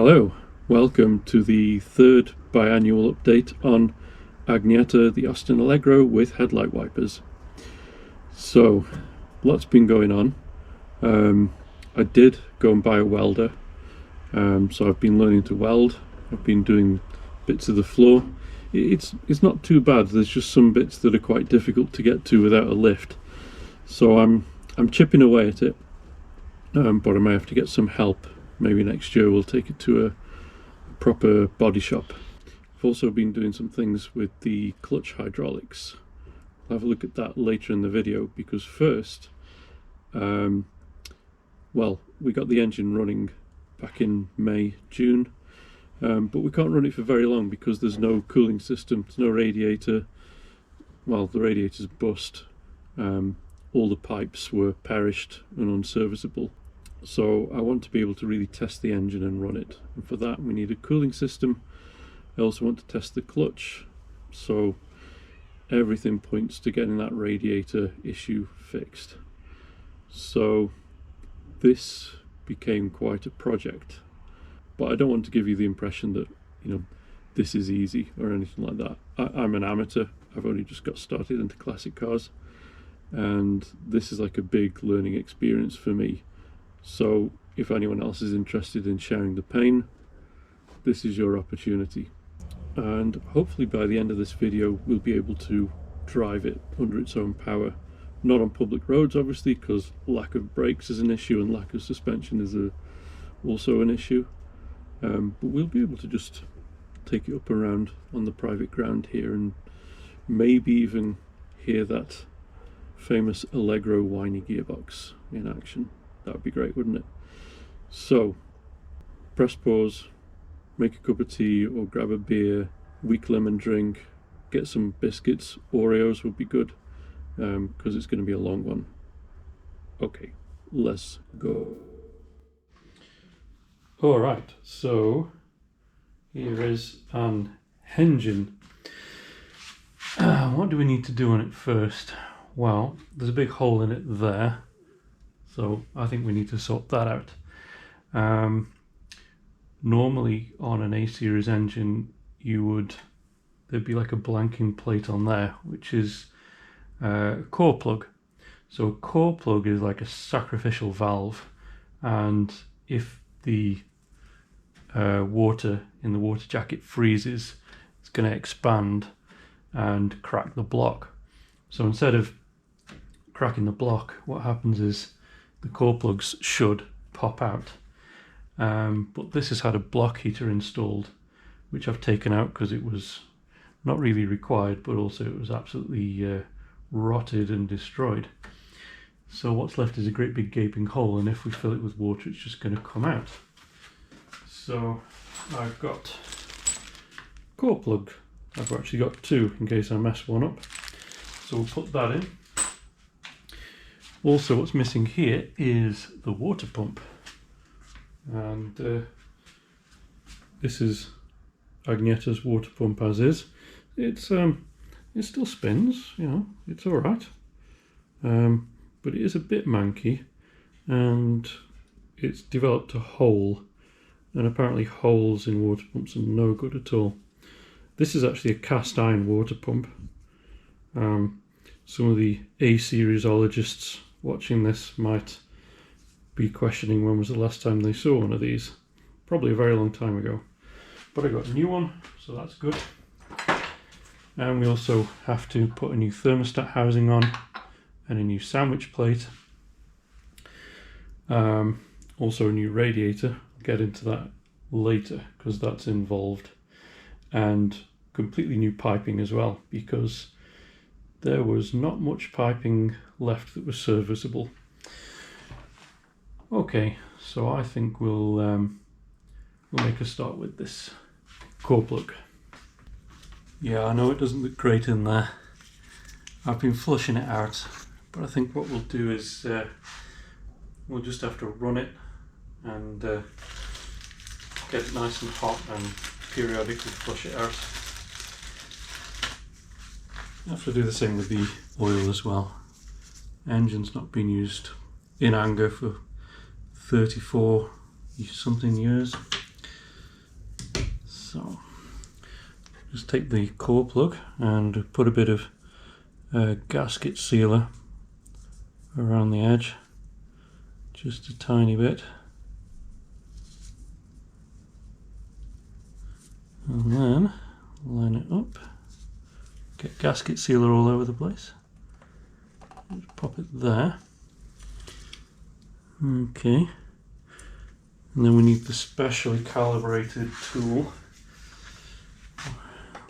Hello, welcome to the third biannual update on Agnetha, the Austin Allegro with headlight wipers. So, lots been going on. I did go and buy a welder, so I've been learning to weld. I've been doing bits of the floor. It's not too bad. There's just some bits that are quite difficult to get to without a lift. So I'm chipping away at it, but I may have to get some help. Maybe next year we'll take it to a proper body shop. I've also been doing some things with the clutch hydraulics. I'll have a look at that later in the video, because first, well, we got the engine running back in May, June, but we can't run it for very long because there's no cooling system, there's no radiator. Well, the radiator's bust. All the pipes were perished and unserviceable. So I want to be able to really test the engine and run it, and for that we need a cooling system. I also want to test the clutch, so everything points to getting that radiator issue fixed. So this became quite a project, but I don't want to give you the impression that, you know, this is easy or anything like that. I'm an amateur. I've only just got started into classic cars, and this is like a big learning experience for me. So if anyone else is interested in sharing the pain, this is your opportunity. And hopefully by the end of this video we'll be able to drive it under its own power. Not on public roads obviously, because lack of brakes is an issue and lack of suspension is also an issue. But we'll be able to just take it up around on the private ground here, and maybe even hear that famous Allegro whiny gearbox in action. That would be great, wouldn't it? So, press pause, make a cup of tea or grab a beer, weak lemon drink, get some biscuits. Oreos would be good, because it's going to be a long one. Okay, let's go. Alright, so here is an engine. What do we need to do on it first? Well, there's a big hole in it there, so I think we need to sort that out. Normally on an A-series engine there'd be like a blanking plate on there, which is a core plug. So a core plug is like a sacrificial valve, and if the water in the water jacket freezes, it's going to expand and crack the block. So instead of cracking the block, what happens is the core plugs should pop out. But this has had a block heater installed, which I've taken out because it was not really required, but also it was absolutely rotted and destroyed. So what's left is a great big gaping hole, and if we fill it with water it's just going to come out. So I've got core plug. I've actually got two in case I mess one up. So we'll put that in. Also, what's missing here is the water pump, and this is Agnetha's water pump as is. It still spins, you know, it's all right, but it is a bit manky, and it's developed a hole, and apparently holes in water pumps are no good at all. This is actually a cast iron water pump. Some of the A-seriesologists watching this might be questioning when was the last time they saw one of these. Probably a very long time ago. But I got a new one, so that's good. And we also have to put a new thermostat housing on and a new sandwich plate. Also a new radiator. I'll get into that later because that's involved. And completely new piping as well, because there was not much piping left that was serviceable. Okay, so I think we'll make a start with this core plug. Yeah, I know it doesn't look great in there. I've been flushing it out, but I think what we'll do is we'll just have to run it and get it nice and hot and periodically flush it out. I have to do the same with the oil as well. Engine's not been used in anger for 34 something years. So just take the core plug and put a bit of gasket sealer around the edge, just a tiny bit, and then line it up, get gasket sealer all over the place, just pop it there. Okay, and then we need the specially calibrated tool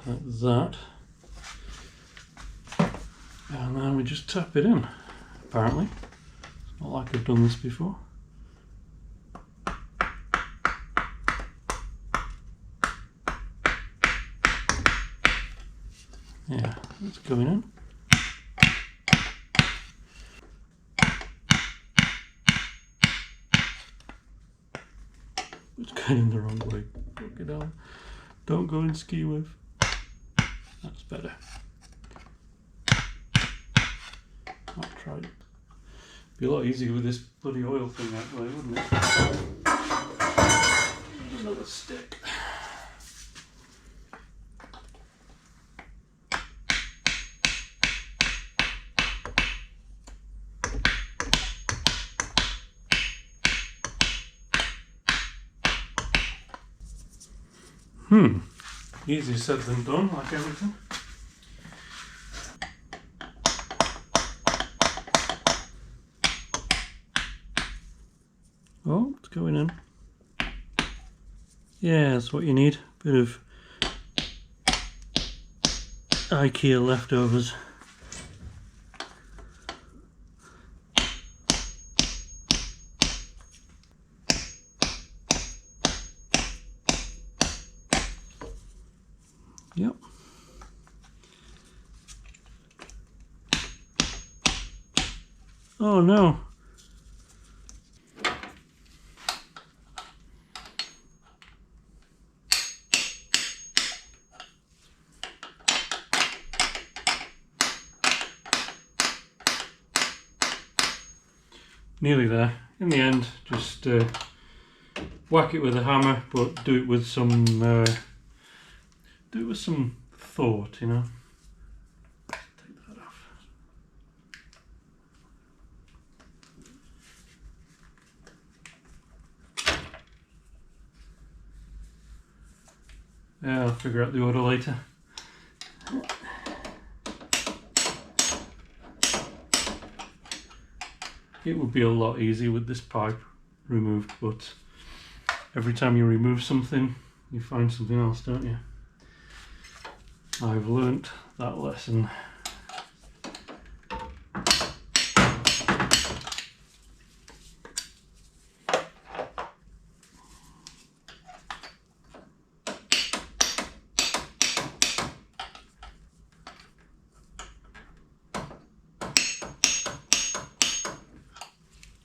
like that, and then we just tap it in. Apparently, it's not like I've done this before. Yeah, it's going in. It's going in the wrong way. Don't get down. Don't go in ski wave. That's better. I'll try it. Be a lot easier with this bloody oil thing that way, wouldn't it? Another stick. Easier said than done, like everything. Oh, it's going in. Yeah, that's what you need. Bit of IKEA leftovers. Yep. Oh no. Nearly there. In the end, just whack it with a hammer, but do it with some thought, you know. Take that off. Yeah, I'll figure out the order later. It would be a lot easier with this pipe removed, but every time you remove something, you find something else, don't you? I've learnt that lesson.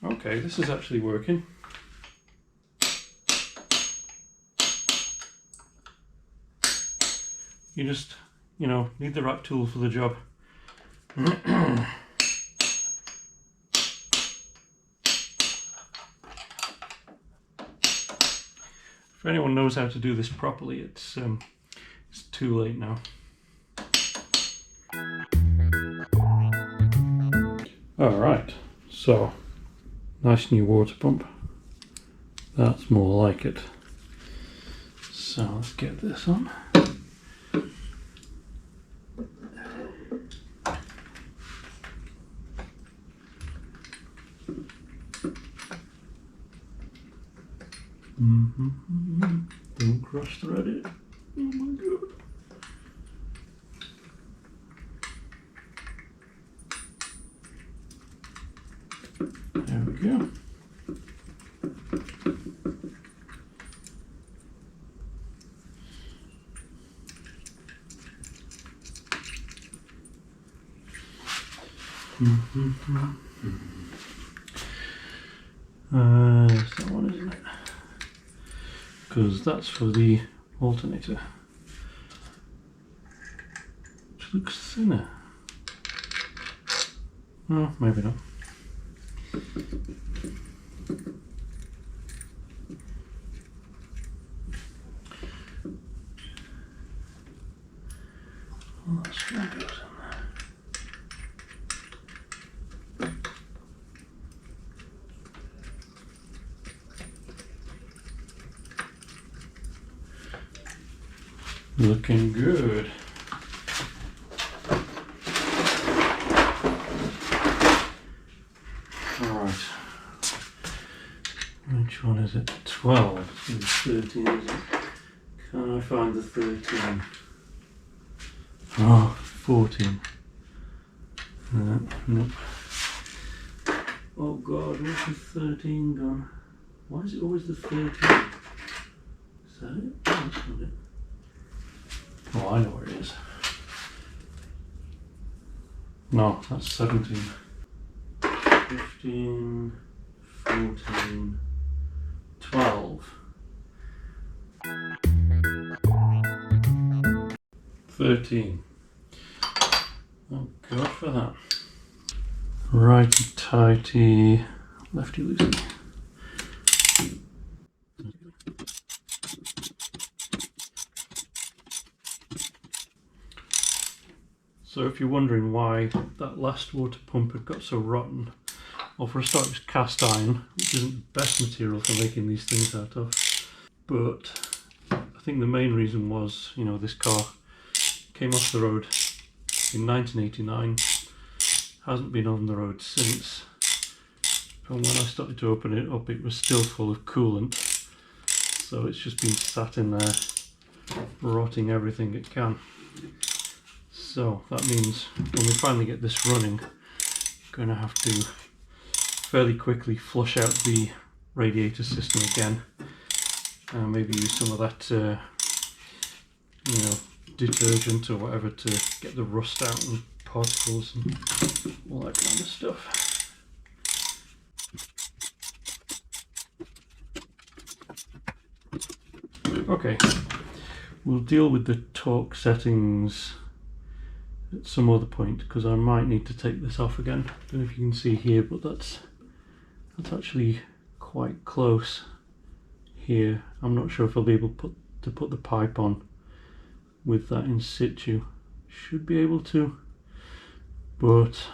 Okay, this is actually working. You just, you know, need the right tool for the job. If anyone knows how to do this properly, it's too late now. Alright, so nice new water pump. That's more like it. So let's get this on. Don't cross thread it. Oh my god. There we go. It's that one, isn't it? Because that's for the alternator, which looks thinner. Oh, maybe not. Well, that string goes in there. Looking good. Alright. Which one is it? 12. It's 13, is it? Can I find the 13? Oh, 14. Nope. Oh god, where's the 13 gone? Why is it always the 13? Is that it? Oh, that's not it. Oh, I know where it is. No, that's 17. 15, 14, 12. 13. Oh god for that. Righty tighty, lefty loosey. So if you're wondering why that last water pump had got so rotten, well, for a start it was cast iron, which isn't the best material for making these things out of. But I think the main reason was, you know, this car came off the road in 1989, hasn't been on the road since. And when I started to open it up, it was still full of coolant. So it's just been sat in there, rotting everything it can. So that means when we finally get this running, I'm going to have to fairly quickly flush out the radiator system again. Maybe use some of that, you know, detergent or whatever to get the rust out and particles and all that kind of stuff. Okay, we'll deal with the torque settings at some other point because I might need to take this off again. Don't know if you can see here, but that's actually quite close here. I'm not sure if I'll be able to put the pipe on with that in situ. Should be able to, but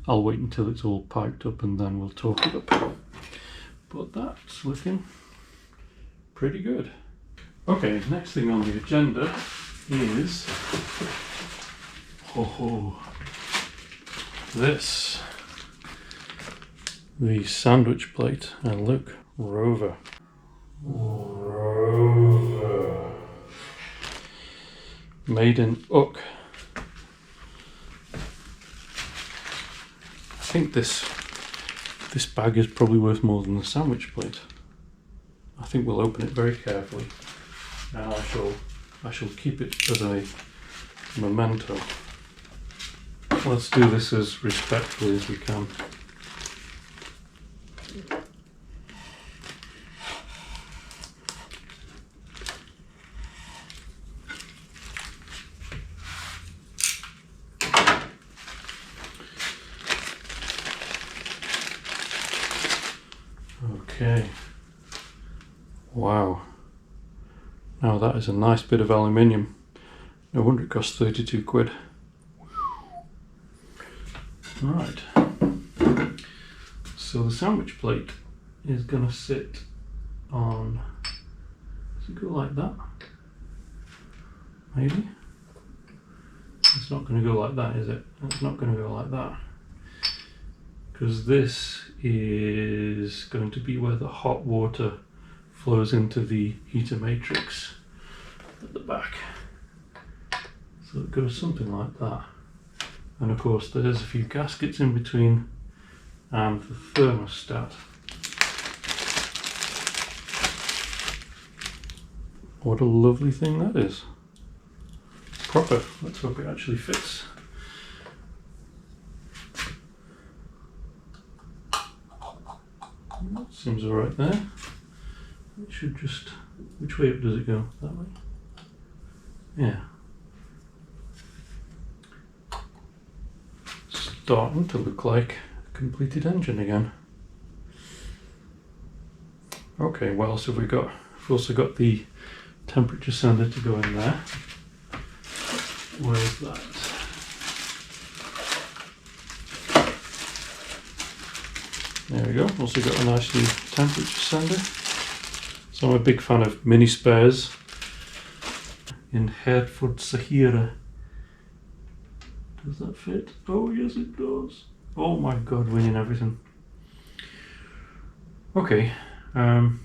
I'll wait until it's all piped up and then we'll torque it up. But that's looking pretty good. Okay, next thing on the agenda is this, the sandwich plate. And look, Rover. Made in Uck. I think this bag is probably worth more than the sandwich plate. I think we'll open it very carefully, and I shall keep it as a memento. Let's do this as respectfully as we can. Okay. Wow. Now that is a nice bit of aluminium. No wonder it cost 32 quid. Right. So the sandwich plate is going to sit on, does it go like that? Maybe? It's not going to go like that, is it? It's not going to go like that. Because this is going to be where the hot water flows into the heater matrix at the back. So it goes something like that. And of course there's a few gaskets in between and the thermostat. What a lovely thing that is. Proper. Let's hope it actually fits. That seems alright there. It should just... Which way up does it go? That way? Yeah. Starting to look like a completed engine again. Okay, what else have we got? We've also got the temperature sender to go in there. Where's that? There we go. Also got a nice new temperature sender. So I'm a big fan of mini spares in Hereford Sahara. Does that fit? Oh yes it does. Oh my god, winning everything. Okay, I'm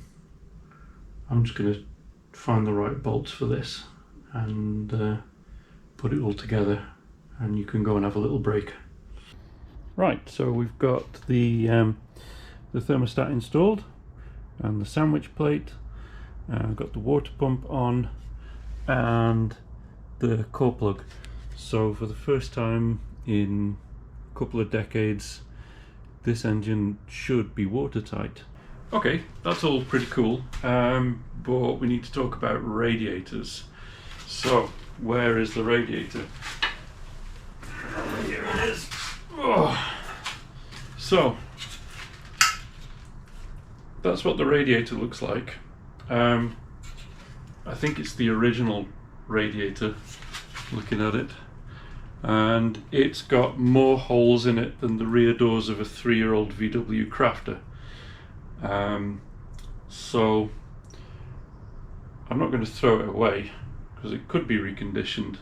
just going to find the right bolts for this and put it all together, and you can go and have a little break. Right, so we've got the thermostat installed and the sandwich plate. I've got the water pump on and the core plug. So for the first time in a couple of decades, this engine should be watertight. Okay, that's all pretty cool, but we need to talk about radiators. So where is the radiator? Here it is. Oh. So that's what the radiator looks like. I think it's the original radiator, looking at it, and it's got more holes in it than the rear doors of a 3-year-old VW Crafter. So I'm not going to throw it away because it could be reconditioned,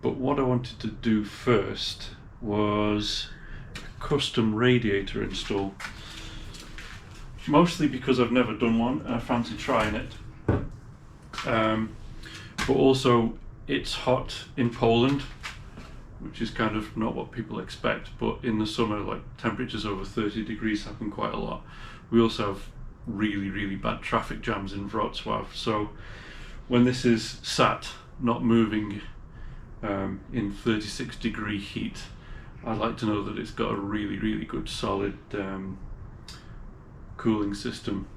but what I wanted to do first was a custom radiator install, mostly because I've never done one and I fancy trying it, but also it's hot in Poland, which is kind of not what people expect, but in the summer, like, temperatures over 30 degrees happen quite a lot. We also have really bad traffic jams in Wrocław, so when this is sat not moving in 36 degree heat, I'd like to know that it's got a really good solid cooling system.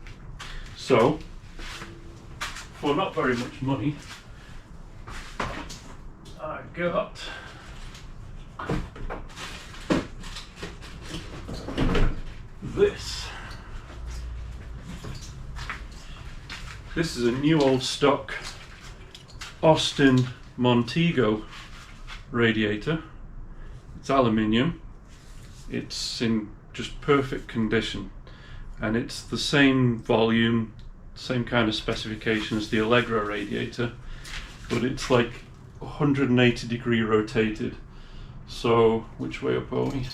So for not very much money, I got this. This is a new old stock Austin Montego radiator. It's aluminium. It's in just perfect condition, and it's the same volume, same kind of specification as the Allegro radiator, but it's like 180 degree rotated. So which way up are we?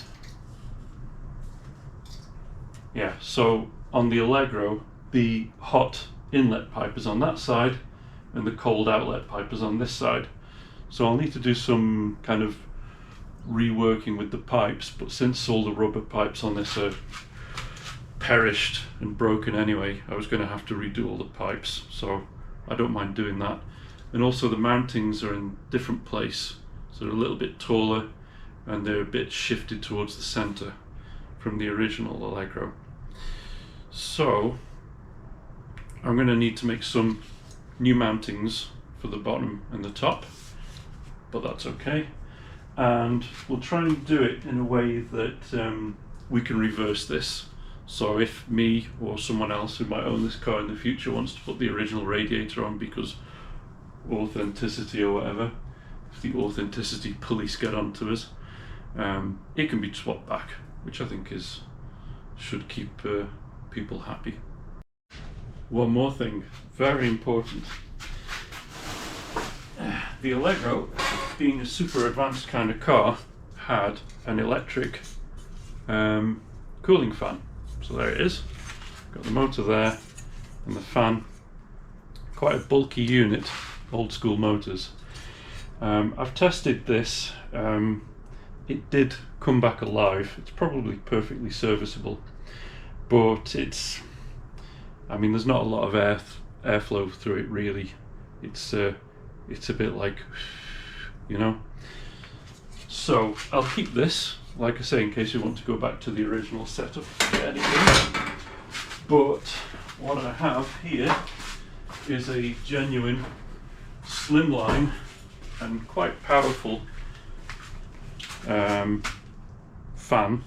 Yeah, so on the Allegro, the hot inlet pipe is on that side and the cold outlet pipe is on this side. So I'll need to do some kind of reworking with the pipes, but since all the rubber pipes on this are perished and broken anyway, I was going to have to redo all the pipes, so I don't mind doing that. And also the mountings are in different place, so they're a little bit taller and they're a bit shifted towards the center from the original Allegro. So I'm going to need to make some new mountings for the bottom and the top, but that's okay. And we'll try and do it in a way that we can reverse this. So if me or someone else who might own this car in the future wants to put the original radiator on because authenticity or whatever, if the authenticity police get onto us, it can be swapped back, which I think should keep people happy. One more thing, very important. The Allegro, being a super advanced kind of car, had an electric cooling fan. So there it is. Got the motor there and the fan. Quite a bulky unit, old school motors. I've tested this. It did come back alive. It's probably perfectly serviceable, but there's not a lot of airflow through it really. It's a bit like, So I'll keep this, like I say, in case you want to go back to the original setup. But what I have here is a genuine slimline and quite powerful fan.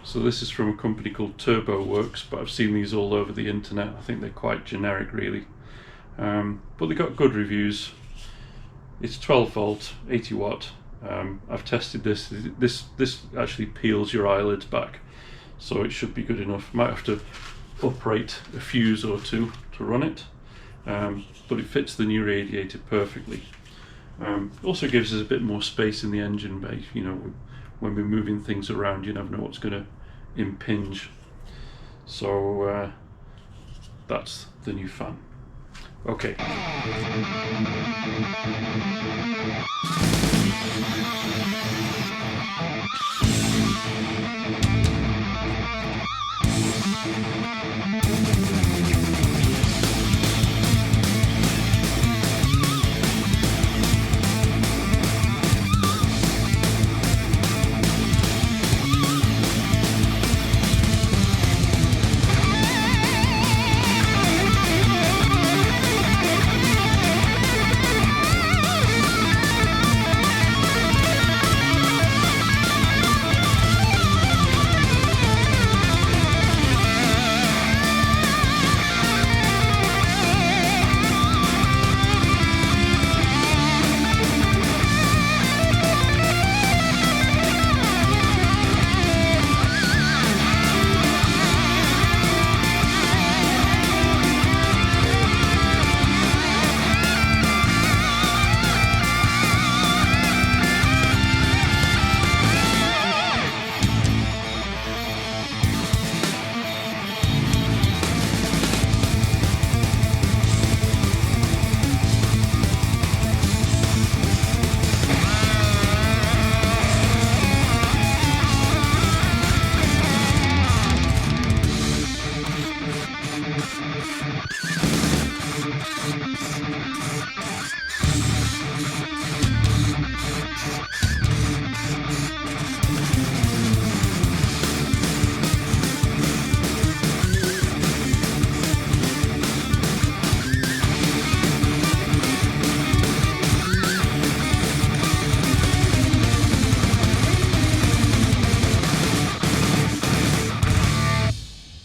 So this is from a company called Turbo Works, but I've seen these all over the internet. I think they're quite generic really, but they got good reviews. It's 12 volt, 80 watt. I've tested this. This actually peels your eyelids back, so it should be good enough. Might have to uprate a fuse or two to run it, but it fits the new radiator perfectly. Also gives us a bit more space in the engine bay. You know, when we're moving things around, you never know what's going to impinge. So that's the new fan. Okay.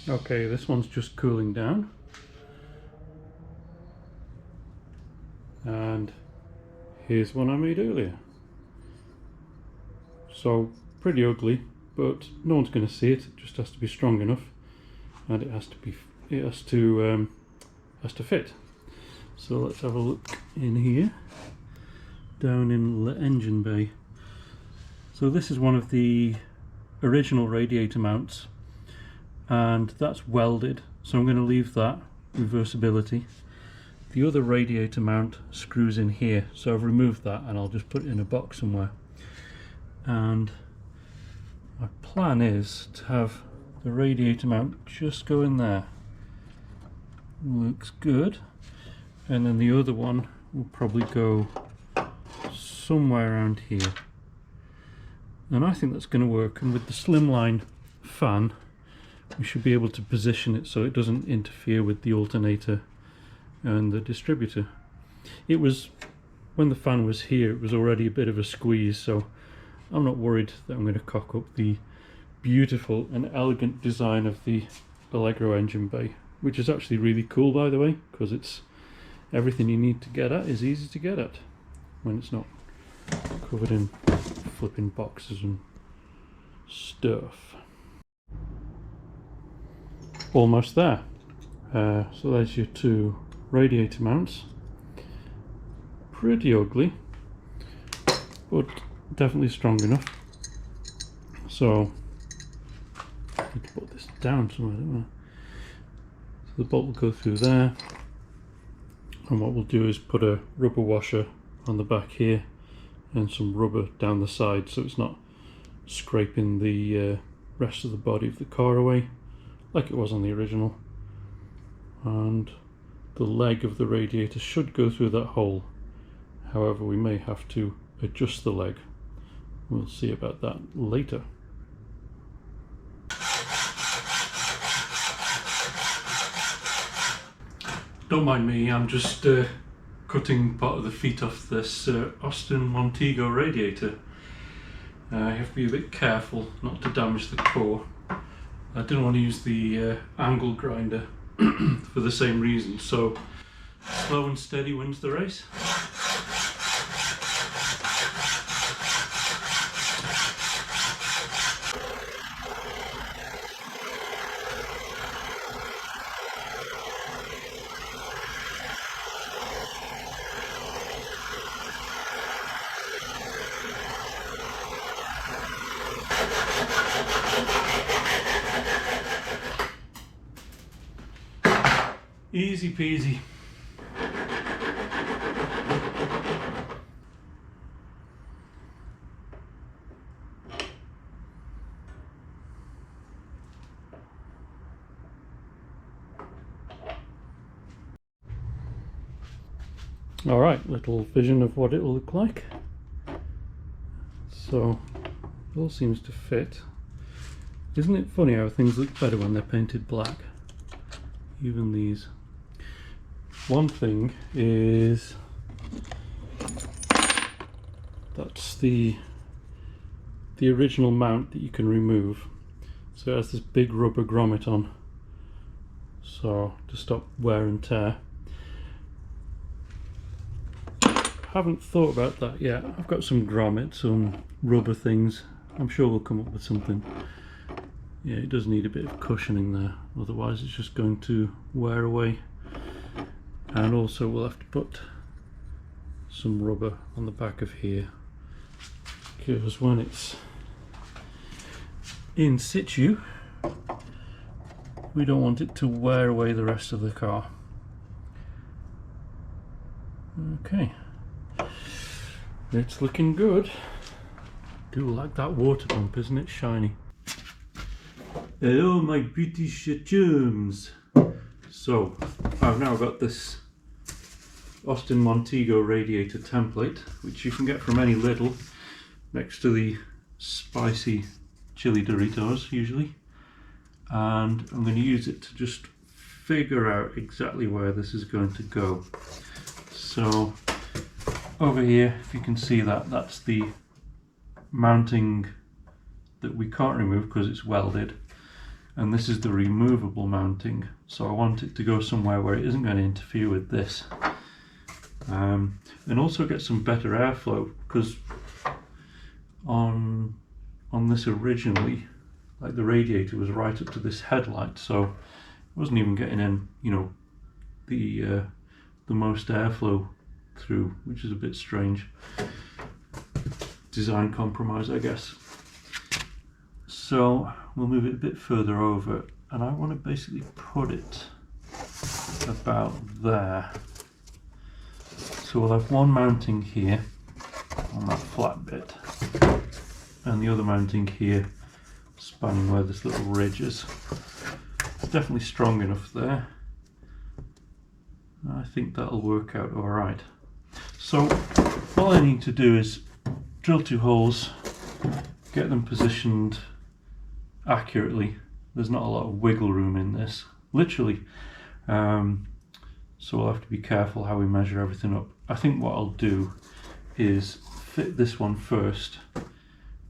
Okay, this one's just cooling down, and here's one I made earlier. So pretty ugly, but no one's going to see it. It just has to be strong enough, and it has to fit. So let's have a look in here, down in the engine bay. So this is one of the original radiator mounts, and that's welded, so I'm going to leave that reversibility. The other radiator mount screws in here, so I've removed that and I'll just put it in a box somewhere. And my plan is to have the radiator mount just go in there. Looks good. And then the other one will probably go somewhere around here. And I think that's going to work, and with the slimline fan we should be able to position it so it doesn't interfere with the alternator and the distributor. It was, when the fan was here, it was already a bit of a squeeze, so I'm not worried that I'm going to cock up the beautiful and elegant design of the Allegro engine bay, which is actually really cool, by the way, because it's everything you need to get at is easy to get at when it's not covered in flipping boxes and stuff. Almost there. So there's your two radiator mounts. Pretty ugly, but definitely strong enough. So I need to put this down somewhere, don't I? So the bolt will go through there, and what we'll do is put a rubber washer on the back here and some rubber down the side so it's not scraping the rest of the body of the car away like it was on the original. And the leg of the radiator should go through that hole. However, we may have to adjust the leg. We'll see about that later. Don't mind me, I'm just cutting part of the feet off this Austin Montego radiator. You have to be a bit careful not to damage the core. I didn't want to use the angle grinder for the same reason, so slow and steady wins the race. Easy peasy. Alright, little vision of what it'll look like. So, it all seems to fit. Isn't it funny how things look better when they're painted black? Even these. One thing is that's the original mount that you can remove. So it has this big rubber grommet on, so to stop wear and tear. Haven't thought about that yet. I've got some grommets, some rubber things. I'm sure we'll come up with something. Yeah, it does need a bit of cushioning there, otherwise it's just going to wear away. And also we'll have to put some rubber on the back of here, because when it's in situ we don't want it to wear away the rest of the car. Okay, it's looking good. Do like that water pump, isn't it shiny? Hello my British chums. So I've now got this Austin Montego radiator template, which you can get from any Lidl, next to the spicy chili Doritos usually, and I'm going to use it to just figure out exactly where this is going to go. So over here, if you can see that, that's the mounting that we can't remove because it's welded, and this is the removable mounting, so I want it to go somewhere where it isn't going to interfere with this, and also get some better airflow, because on this originally, like, the radiator was right up to this headlight, so it wasn't even getting in, you know, the most airflow through, which is a bit strange. Design compromise, I guess. So we'll move it a bit further over, and I want to basically put it about there. So we'll have one mounting here on that flat bit, and the other mounting here spanning where this little ridge is. It's definitely strong enough there. I think that'll work out alright. So all I need to do is drill 2 holes, get them positioned accurately. There's not a lot of wiggle room in this, literally. So we'll have to be careful how we measure everything up. I think what I'll do is fit this one first,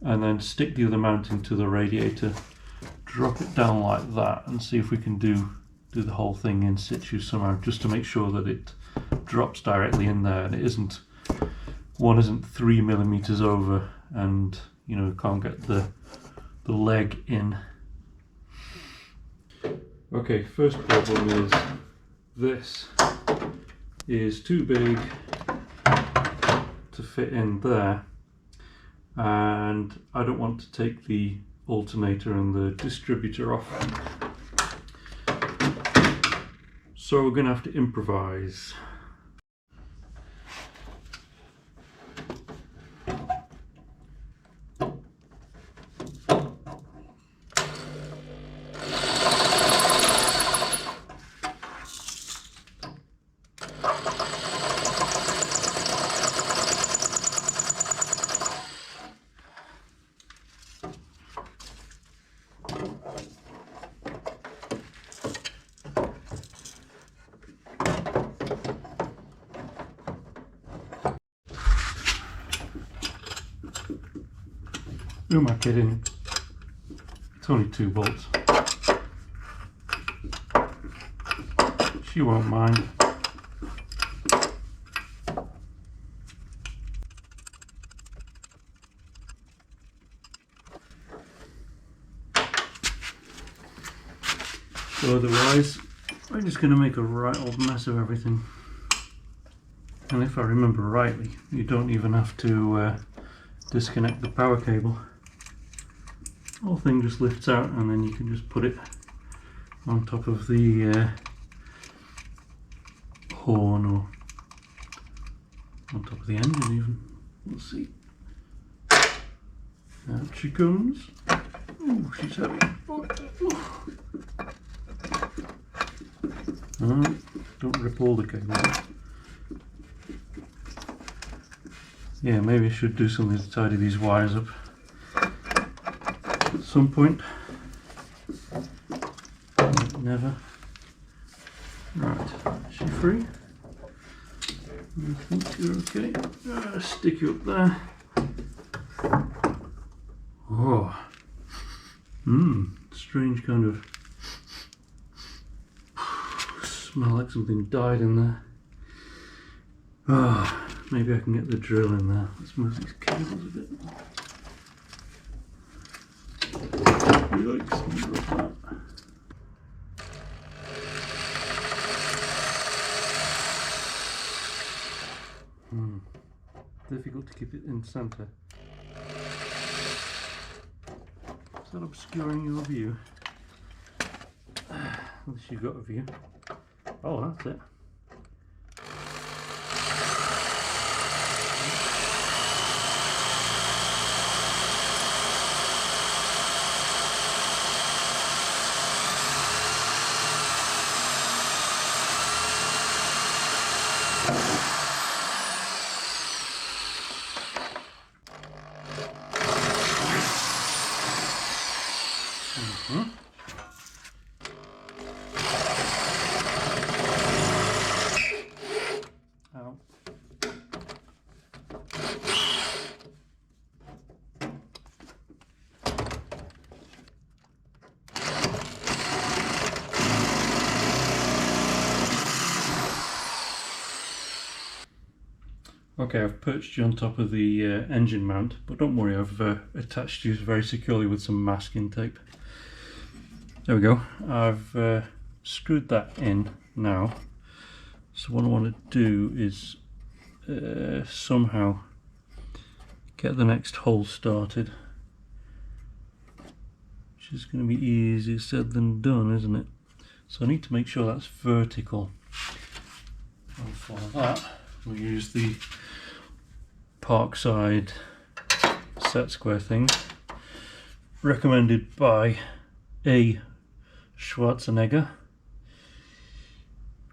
and then stick the other mounting to the radiator, drop it down like that, and see if we can do the whole thing in situ somehow, just to make sure that it drops directly in there and it isn't 3 millimeters over and, you know, can't get the leg in. Okay, first problem is this is too big to fit in there, and I don't want to take the alternator and the distributor off, so we're going to have to improvise. Who am I kidding? It's only 2 bolts. She won't mind. So otherwise, I'm just going to make a right old mess of everything. And if I remember rightly, you don't even have to disconnect the power cable. The whole thing just lifts out, and then you can just put it on top of the horn or on top of the engine even. We'll see. Out she comes. Oh, she's heavy. Don't rip all the cables. Yeah, maybe I should do something to tidy these wires up at some point. Never. Right, is she free? I think you're okay. Stick you up there. Oh. Strange kind of smell like something died in there. Maybe I can get the drill in there. Let's move these cables a bit. Yikes, difficult to keep it in centre. Is that obscuring your view? Unless you've got a view. Oh, that's it. Okay, I've perched you on top of the engine mount, but don't worry, I've attached you very securely with some masking tape. There we go. I've screwed that in now. So what I want to do is somehow get the next hole started, which is going to be easier said than done, isn't it? So I need to make sure that's vertical. And for that, we'll use the Parkside set square thing, recommended by A. Schwarzenegger.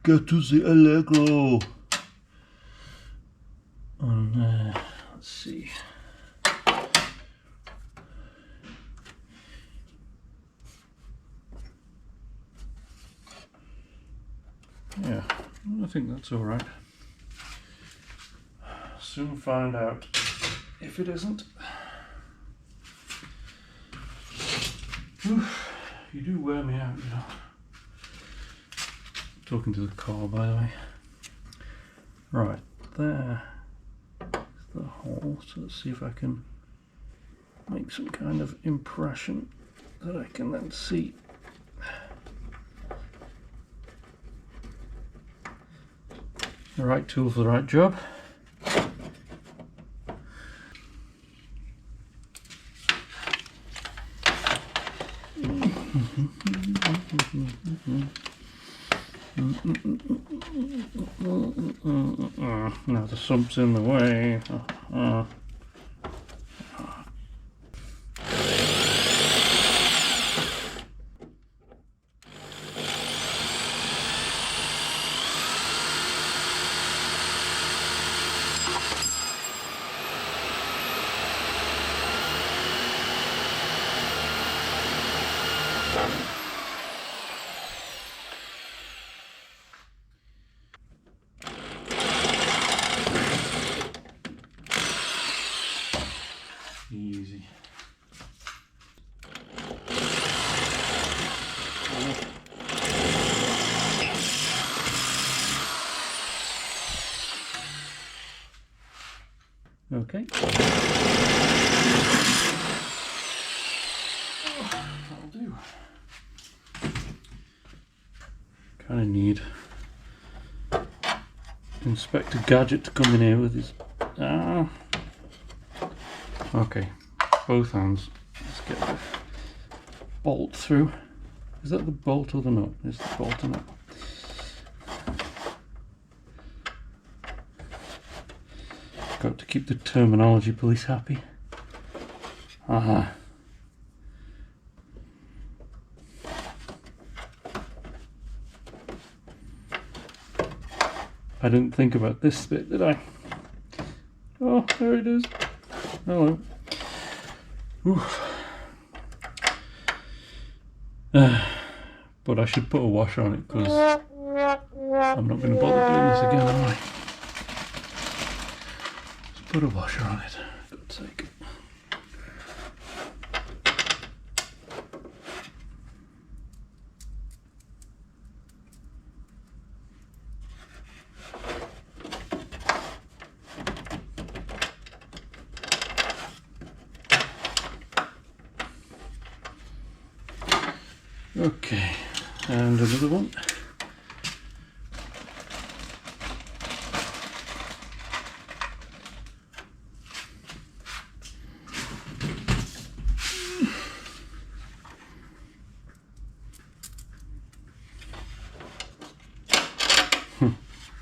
Go to the Allegro. And let's see. Yeah, I think that's all right. Soon find out if it isn't. Oof, you do wear me out, you know. Talking to the car, by the way. Right, there is the hole. So let's see if I can make some kind of impression that I can then see. The right tool for the right job. Now the sump's in the way. Easy. Okay. That'll do. Kind of need Inspector Gadget to come in here with his. Okay, both hands. Let's get the bolt through. Is that the bolt or the nut? It's the bolt or nut. Got to keep the terminology police happy. Aha. I didn't think about this bit, did I? Oh, there it is. Hello. But I should put a washer on it because I'm not going to bother doing this again, am I? Let's put a washer on it, for God's sake. Okay, and another one.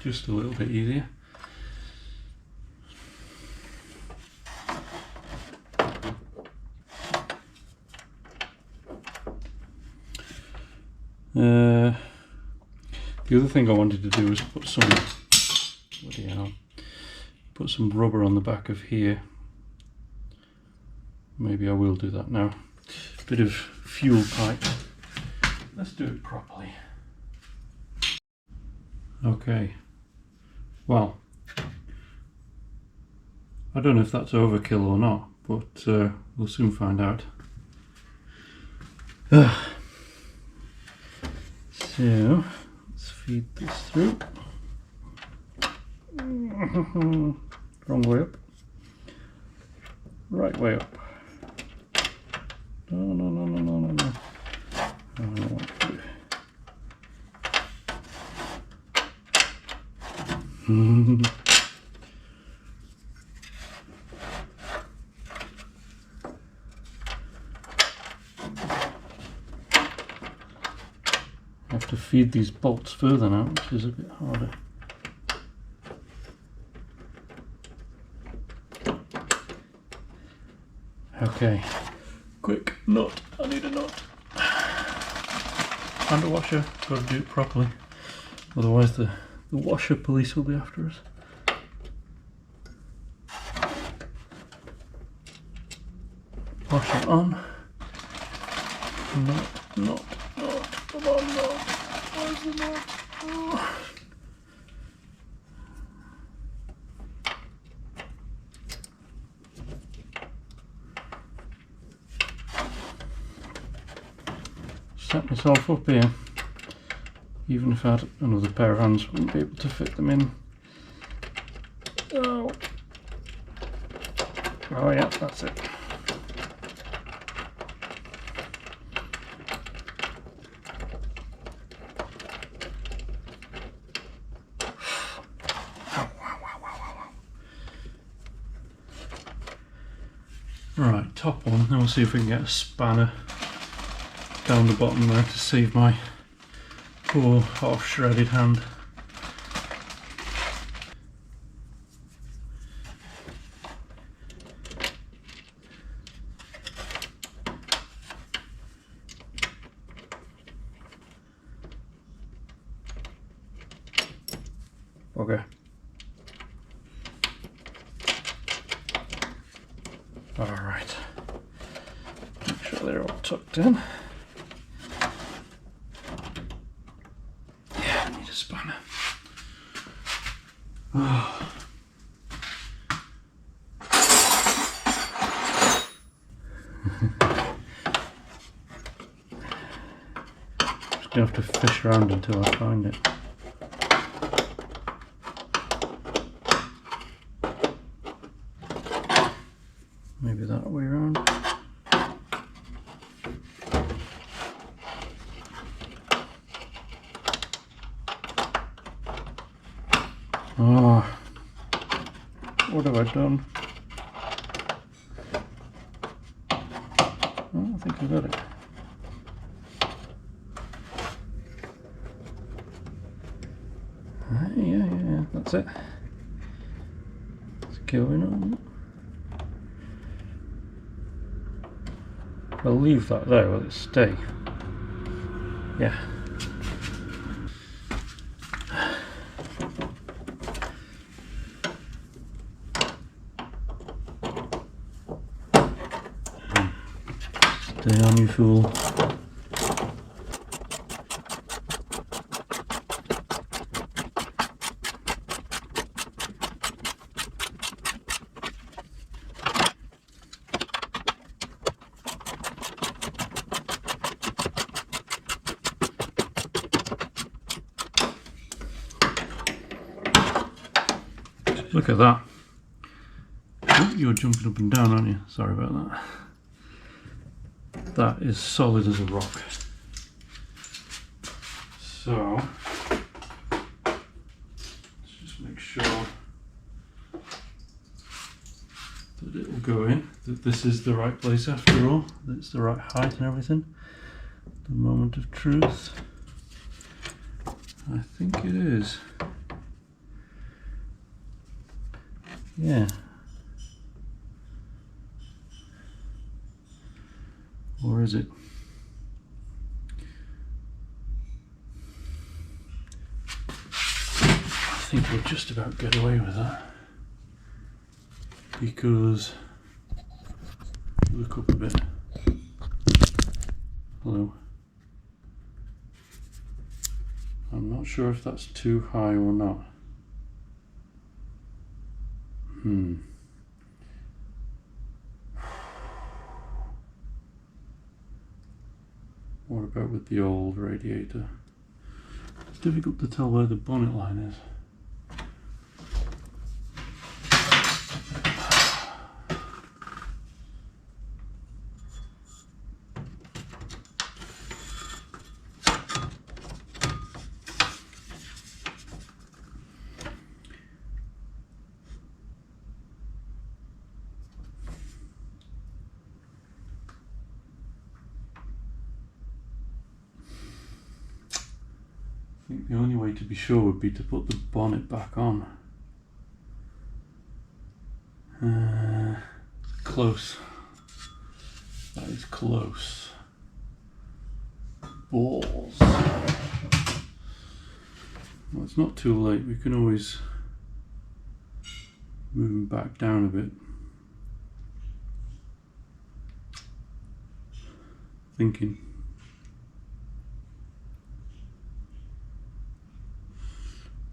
Just a little bit easier. The other thing I wanted to do was put some rubber on the back of here. Maybe I will do that now. Bit of fuel pipe. Let's do it properly. Okay. Well, I don't know if that's overkill or not, but we'll soon find out. So, let's feed this through. Wrong way up. Right way up. No. I don't want to. I have to feed these bolts further now, which is a bit harder. Okay, quick nut. I need a nut and a washer. Got to do it properly, otherwise the washer police will be after us. Washer on. Nut. Come on, nut. Where's the nut? Oh. Set myself up here. Even if I had another pair of hands, I wouldn't be able to fit them in. Oh yeah, that's it. Right, top one. Then we'll see if we can get a spanner down the bottom there to save my poor half shredded hand. Okay. Alright. Make sure they're all tucked in. Yeah, I need a spanner. Oh. Just gonna have to fish around until I find it. Maybe that way around. Oh, what have I done? Oh, I think I got it. Yeah, that's it. Let's going on. I'll leave that there, will it stay? Yeah. Stay on, you fool. Look at that. Oh, you're jumping up and down, aren't you? Sorry about that. That is solid as a rock. So, let's just make sure that it will go in, that this is the right place after all, that it's the right height and everything. The moment of truth. I think it is. Yeah. Or is it? I think we'll just about get away with that. Because, look up a bit. Hello. I'm not sure if that's too high or not. What about with the old radiator? It's difficult to tell where the bonnet line is. I think the only way to be sure would be to put the bonnet back on. Close. That is close. Balls. Well, it's not too late. We can always move them back down a bit. Thinking.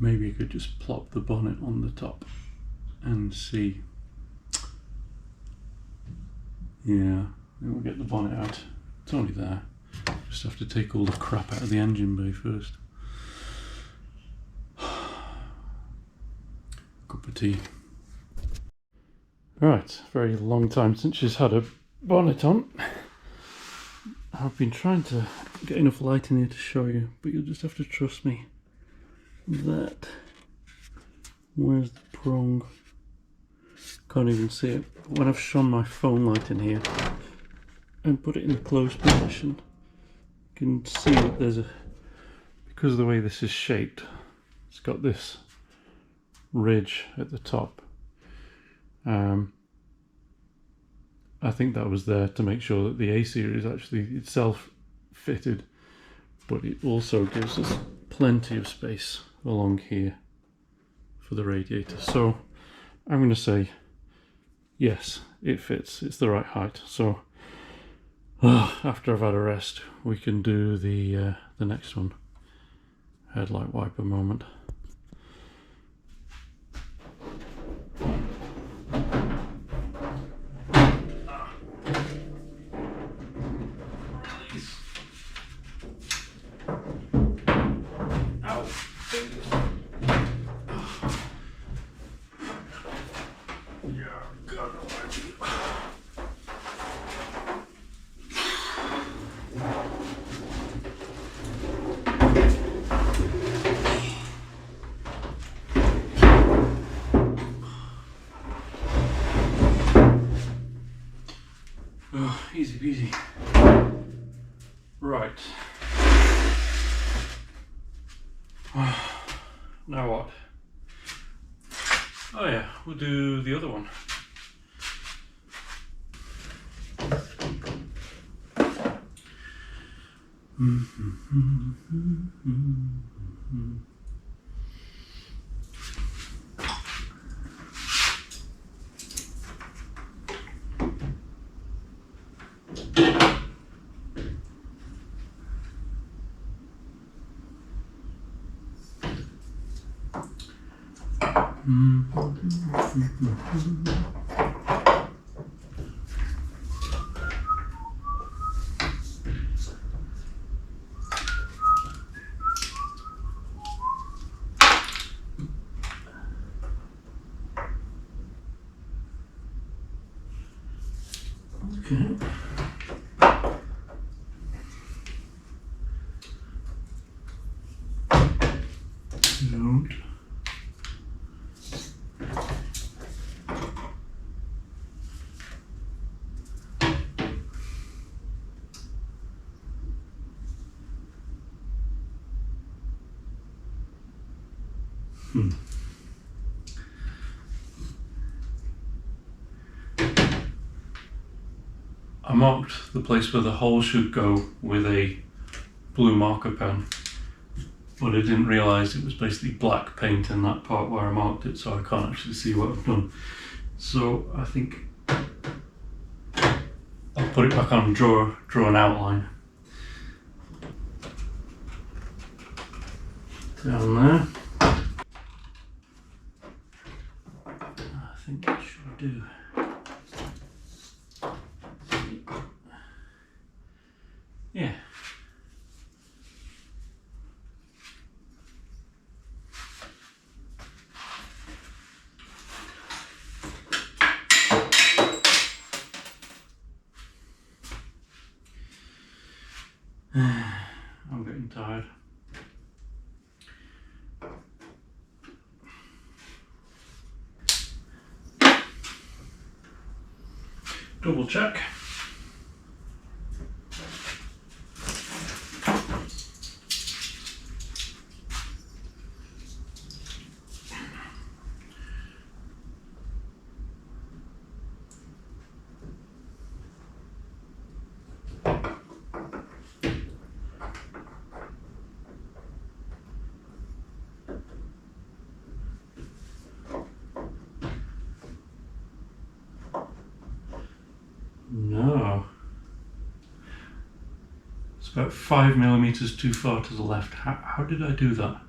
Maybe you could just plop the bonnet on the top and see. Yeah, then we'll get the bonnet out. It's only there. Just have to take all the crap out of the engine bay first. Cup of tea. Right, very long time since she's had a bonnet on. I've been trying to get enough light in here to show you, but you'll just have to trust me. That, where's the prong? Can't even see it. But when I've shone my phone light in here and put it in the closed position, you can see that there's a, because of the way this is shaped, it's got this ridge at the top. I think that was there to make sure that the A-series actually itself fitted, but it also gives us plenty of space along here for the radiator. So I'm going to say yes, it fits, it's the right height. So after I've had a rest, we can do the next one. Headlight wiper moment. Easy peasy. Right. Now what? Oh yeah, we'll do the other one. Okay. Don't. I marked the place where the hole should go with a blue marker pen, but I didn't realise it was basically black paint in that part where I marked it, so I can't actually see what I've done. So I think I'll put it back on and draw an outline. Down there. I think that should do. Yeah. I'm getting tired. Double check. No. It's about 5mm too far to the left. How did I do that?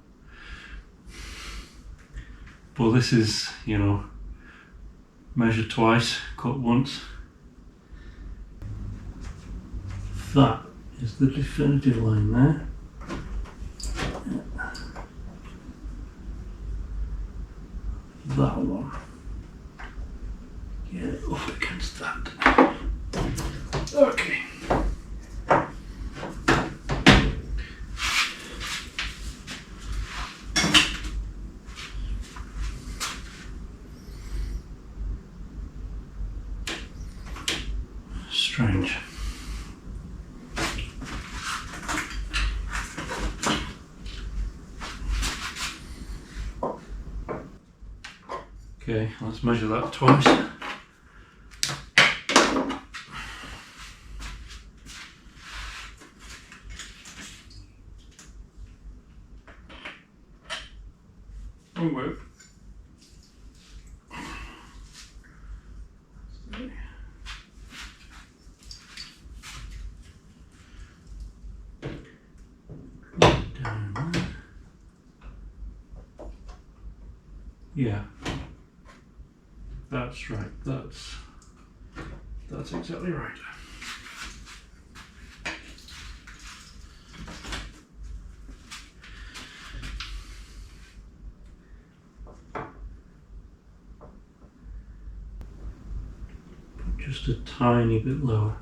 Well, this is, you know, measure twice, cut once. That is the definitive line there. That one. Get it up against that. Okay. Strange. Okay, let's measure that twice. Won't work. Yeah, that's right. That's exactly right. Just a tiny bit lower.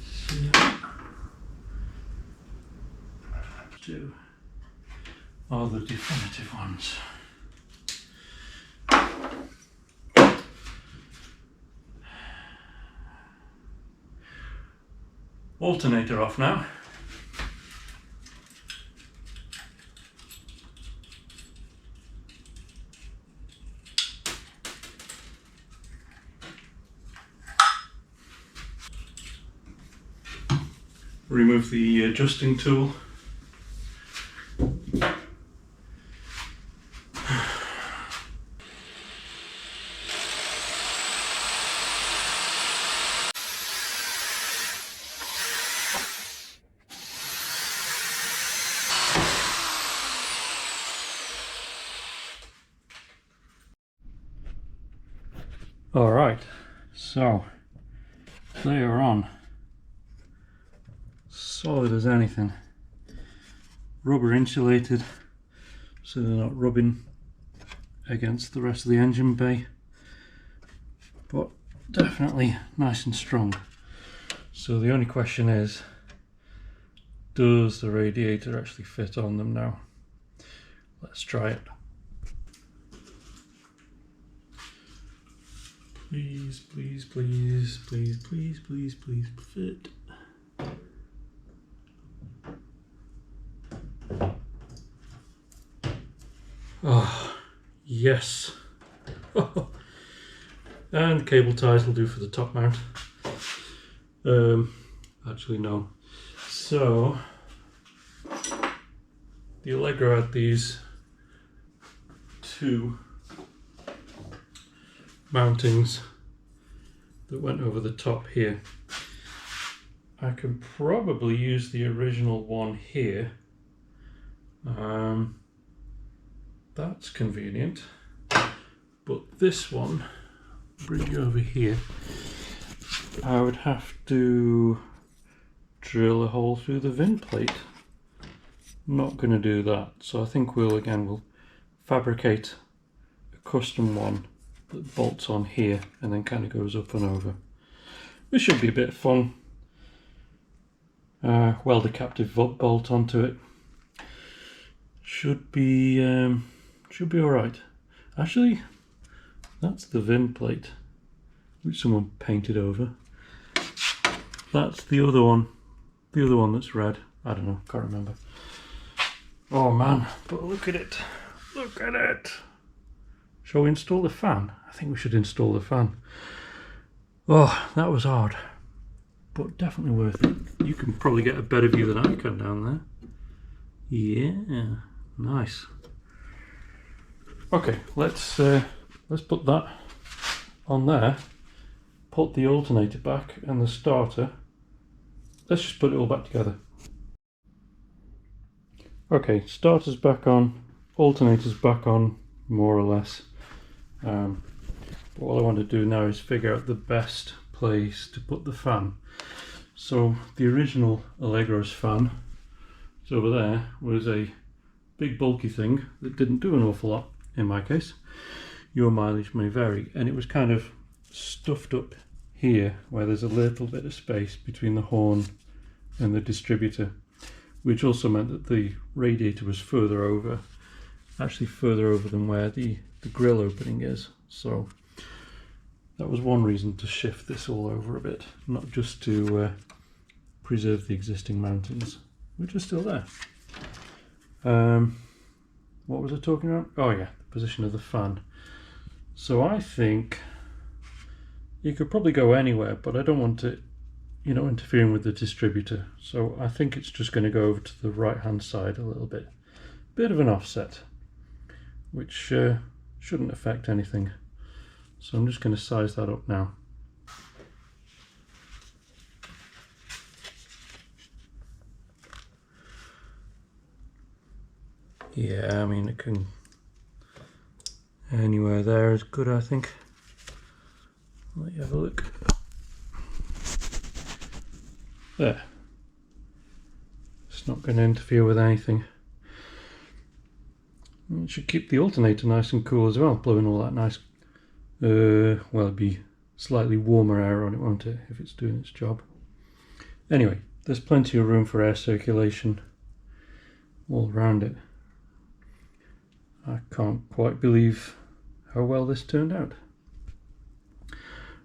See that? Two are the definitive ones. Alternator off now. remove the adjusting tool. Alright, so they are on. Solid as anything. Rubber insulated, so they're not rubbing against the rest of the engine bay, but definitely nice and strong. So the only question is, does the radiator actually fit on them now? Let's try it. Please, please, please, please, please, please, please fit. Oh, yes. And cable ties will do for the top mount. Actually no. So, the Allegro had these two mountings that went over the top here. I can probably use the original one here. That's convenient, but this one, bring you over here, I would have to drill a hole through the vin plate. Not going to do that, so I think we'll fabricate a custom one that bolts on here and then kind of goes up and over. This should be a bit of fun. Weld a captive bolt onto it. Should be alright. Actually, that's the vin plate which someone painted over. That's the other one that's red. I don't know, can't remember. Oh man, but look at it. Look at it. Shall we install the fan? I think we should install the fan. Oh, that was hard, but definitely worth it. You can probably get a better view than I can down there. Yeah, nice. Okay, let's put that on there. Put the alternator back and the starter. Let's just put it all back together. Okay, starter's back on, alternator's back on, more or less. But what I want to do now is figure out the best place to put the fan. So the original Allegro's fan, it's over there, was a big bulky thing that didn't do an awful lot in my case. Your mileage may vary, and it was kind of stuffed up here where there's a little bit of space between the horn and the distributor, which also meant that the radiator was further over, actually further over than where the grill opening is. So that was one reason to shift this all over a bit, not just to preserve the existing mountings, which are still there. What was I talking about? Oh yeah, the position of the fan. So I think you could probably go anywhere, but I don't want it, interfering with the distributor. So I think it's just going to go over to the right hand side a little bit. Bit of an offset, which shouldn't affect anything. So I'm just going to size that up now. Yeah, I mean, it can anywhere there is good, I think. Let you have a look. There. It's not going to interfere with anything. It should keep the alternator nice and cool as well, blowing all that nice, well, it'd be slightly warmer air on it, won't it, if it's doing its job. Anyway, there's plenty of room for air circulation all around it. I can't quite believe how well this turned out.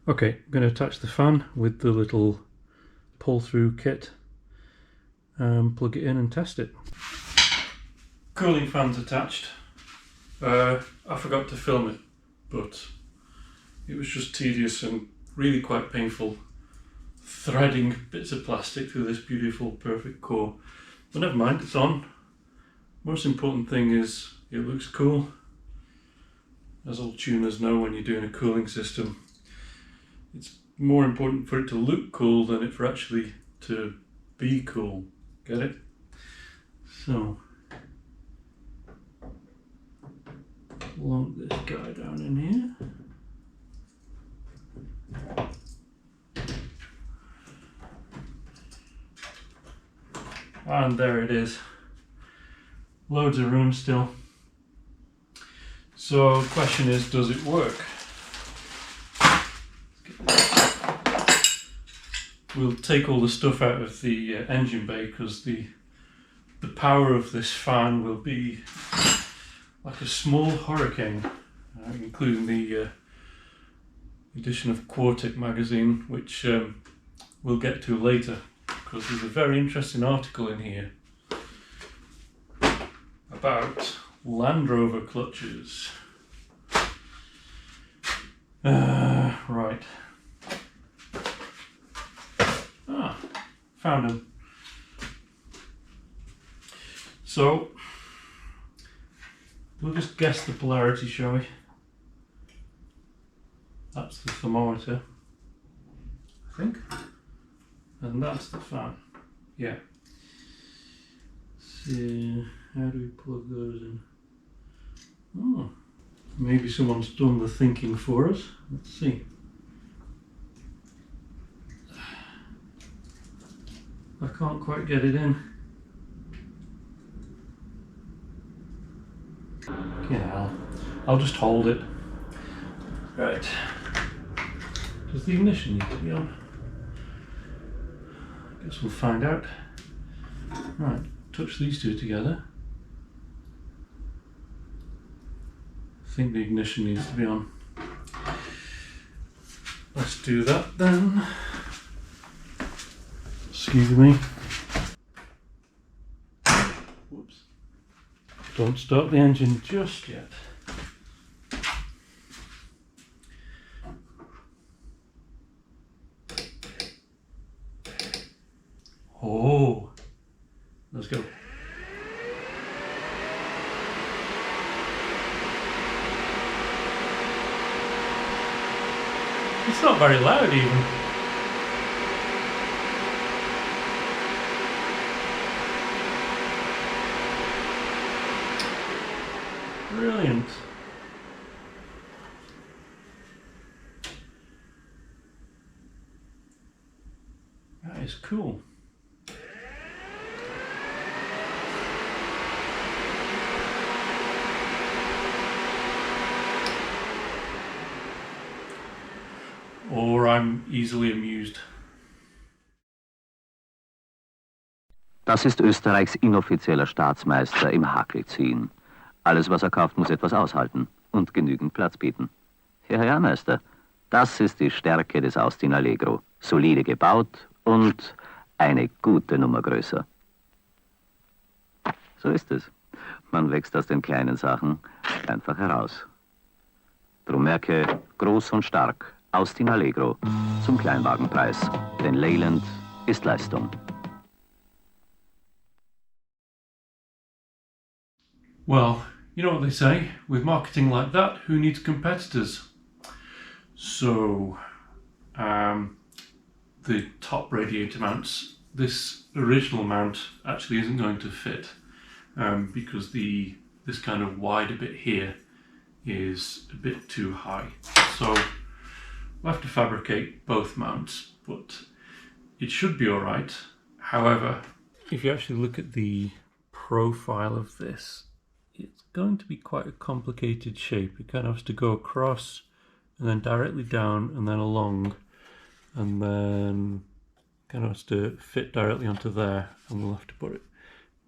Okay, I'm going to attach the fan with the little pull-through kit and plug it in and test it. Cooling fan's attached. I forgot to film it, but it was just tedious and really quite painful threading bits of plastic through this beautiful perfect core. But never mind, it's on. Most important thing is it looks cool. As all tuners know, when you're doing a cooling system, it's more important for it to look cool than it for actually to be cool. Get it? So lump this guy down in here. And there it is. Loads of room still. So the question is, does it work? We'll take all the stuff out of the engine bay because the power of this fan will be like a small hurricane, including the edition of Quartic magazine, which we'll get to later, because there's a very interesting article in here about Land Rover clutches. Right. Found them. So we'll just guess the polarity, shall we? That's the thermometer, I think, and that's the fan. Yeah. So how do we plug those in? Oh, maybe someone's done the thinking for us. Let's see. I can't quite get it in. Yeah, I'll just hold it. Right. Does the ignition need to be on? I guess we'll find out. Right, touch these two together. I think the ignition needs to be on. Let's do that then. Excuse me. Whoops. Don't start the engine just yet. Oh, let's go. It's not very loud even. Brilliant. That is cool. Or I'm easily amused. Das ist Österreichs inoffizieller Staatsmeister im Hakelziehen. Alles, was er kauft, muss etwas aushalten und genügend Platz bieten. Ja, Meister, das ist die Stärke des Austin Allegro. Solide gebaut und eine gute Nummer größer. So ist es. Man wächst aus den kleinen Sachen einfach heraus. Drum merke, groß und stark, Austin Allegro, zum Kleinwagenpreis. Denn Leyland ist Leistung. Well, you know what they say, with marketing like that, who needs competitors? So, the top radiator mounts, this original mount actually isn't going to fit because this kind of wider bit here is a bit too high. So we'll have to fabricate both mounts, but it should be alright. However, if you actually look at the profile of this, it's going to be quite a complicated shape. It kind of has to go across and then directly down and then along, and then kind of has to fit directly onto there, and we'll have to put a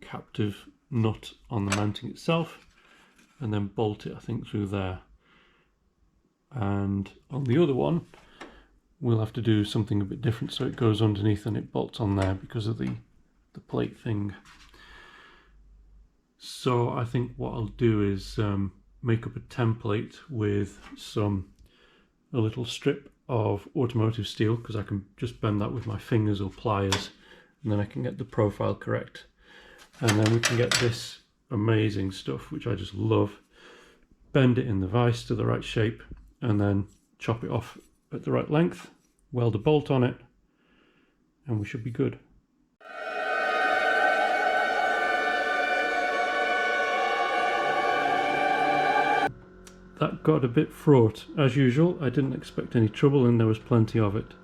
captive nut on the mounting itself and then bolt it, I think, through there. And on the other one we'll have to do something a bit different, so it goes underneath and it bolts on there because of the plate thing. So I think what I'll do is make up a template with a little strip of automotive steel, because I can just bend that with my fingers or pliers, and then I can get the profile correct. And then we can get this amazing stuff, which I just love, bend it in the vise to the right shape, and then chop it off at the right length, weld a bolt on it, and we should be good. That got a bit fraught. As usual, I didn't expect any trouble and there was plenty of it.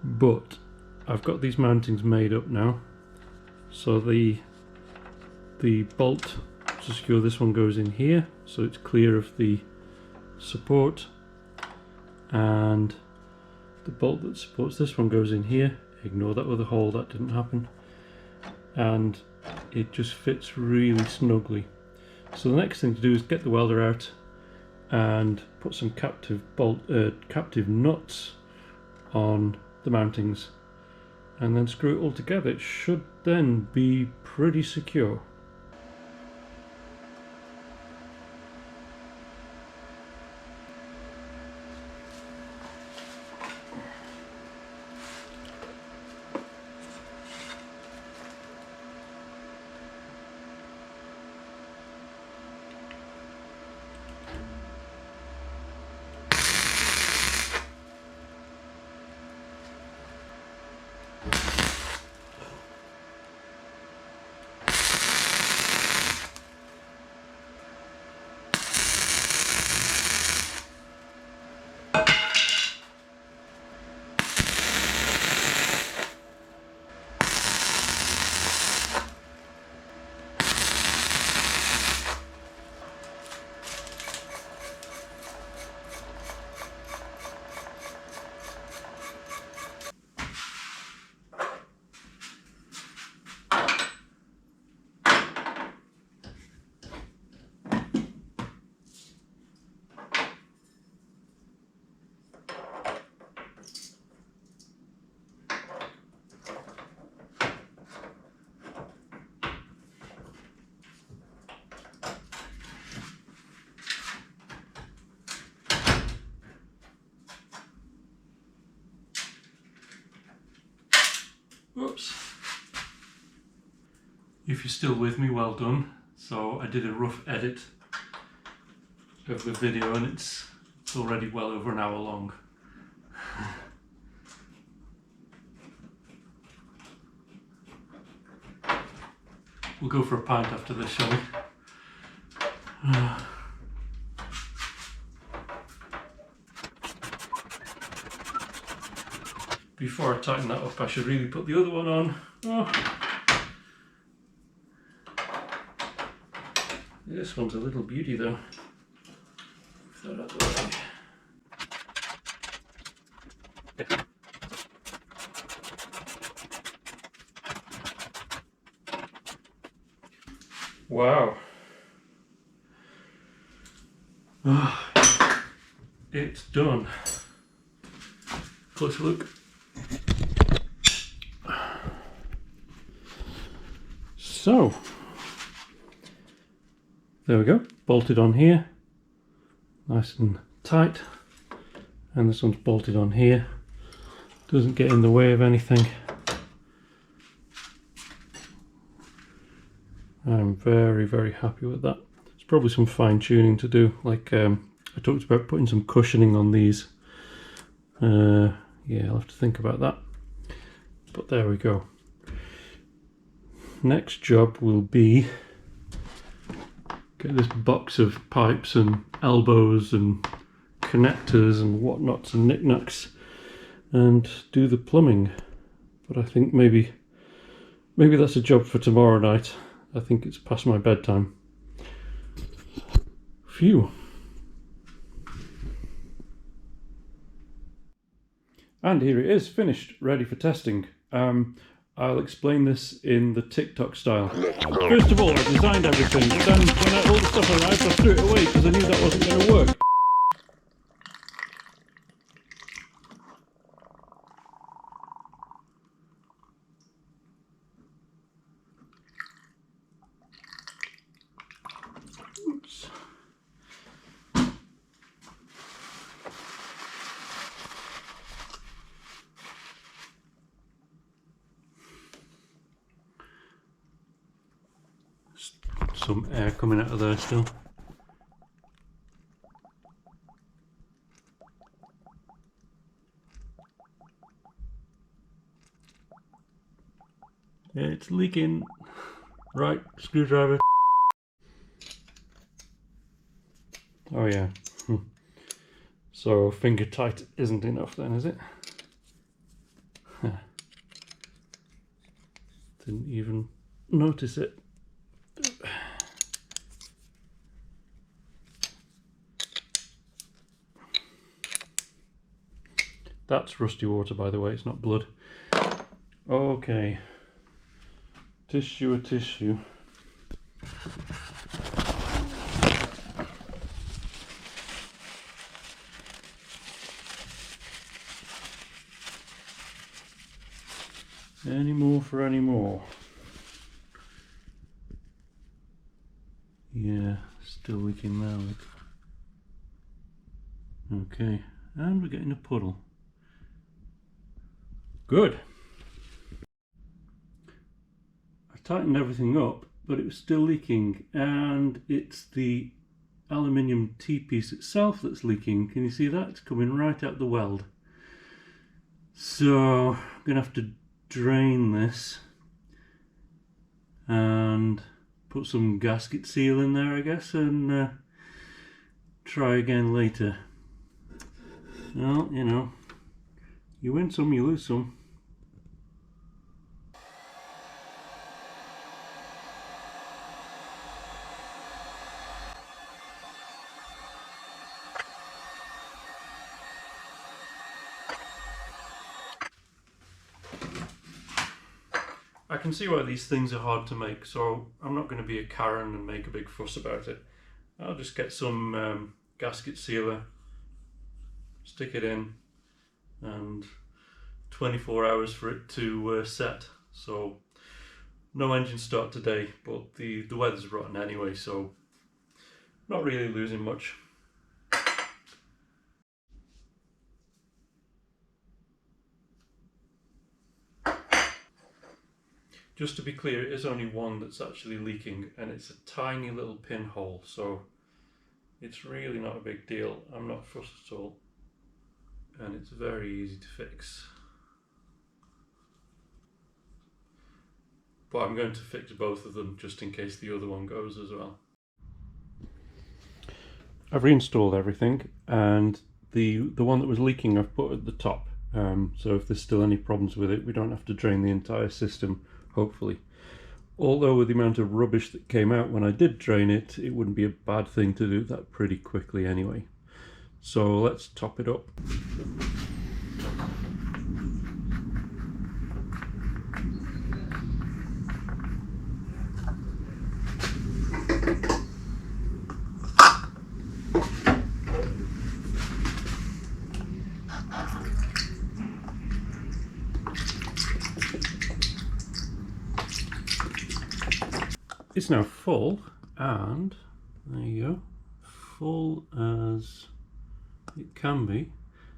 But I've got these mountings made up now. So the bolt to secure this one goes in here, so it's clear of the support. And the bolt that supports this one goes in here. Ignore that other hole, that didn't happen. And it just fits really snugly. So the next thing to do is get the welder out and put some captive nuts on the mountings, and then screw it all together. It should then be pretty secure. Oops. If you're still with me, well done. So I did a rough edit of the video and it's already well over an hour long. We'll go for a pint after this, shall we? Before I tighten that up, I should really put the other one on. Oh. This one's a little beauty though. Move that out of the way. Wow. Oh, it's done. Closer look. So, there we go, bolted on here, nice and tight, and this one's bolted on here, doesn't get in the way of anything. I'm very, very happy with that. There's probably some fine tuning to do, like I talked about putting some cushioning on these. Yeah, I'll have to think about that, but there we go. Next job will be get this box of pipes and elbows and connectors and whatnots and knickknacks and do the plumbing. But I think maybe that's a job for tomorrow night. I think it's past my bedtime. Phew. And here it is, finished, ready for testing. I'll explain this in the TikTok style. First of all, I designed everything, but then when all the stuff arrived, I threw it away because I knew that wasn't going to work. Oops. some air coming out of there still. It's leaking. Right, screwdriver. Oh yeah. So finger tight isn't enough then, is it? Didn't even notice it. That's rusty water, by the way, it's not blood. Okay. Tissue a tissue. Any more for any more? Yeah, still leaking now. Okay, and we're getting a puddle. Good. I tightened everything up, but it was still leaking, and it's the aluminium T-piece itself that's leaking. Can you see that? It's coming right out the weld. So I'm gonna have to drain this and put some gasket seal in there, I guess, and try again later. Well, you know, you win some, you lose some. I can see why these things are hard to make, so I'm not going to be a Karen and make a big fuss about it. I'll just get some gasket sealer, stick it in, and 24 hours for it to set. So no engine start today, but the weather's rotten anyway, so not really losing much. Just to be clear, it is only one that's actually leaking, and it's a tiny little pinhole, so it's really not a big deal. I'm not fussed at all, and it's very easy to fix. But I'm going to fix both of them just in case the other one goes as well. I've reinstalled everything, and the one that was leaking I've put at the top, so if there's still any problems with it, we don't have to drain the entire system, hopefully. Although with the amount of rubbish that came out when I did drain it, it wouldn't be a bad thing to do that pretty quickly anyway. So let's top it up. It's now full, and there you go, full as it can be.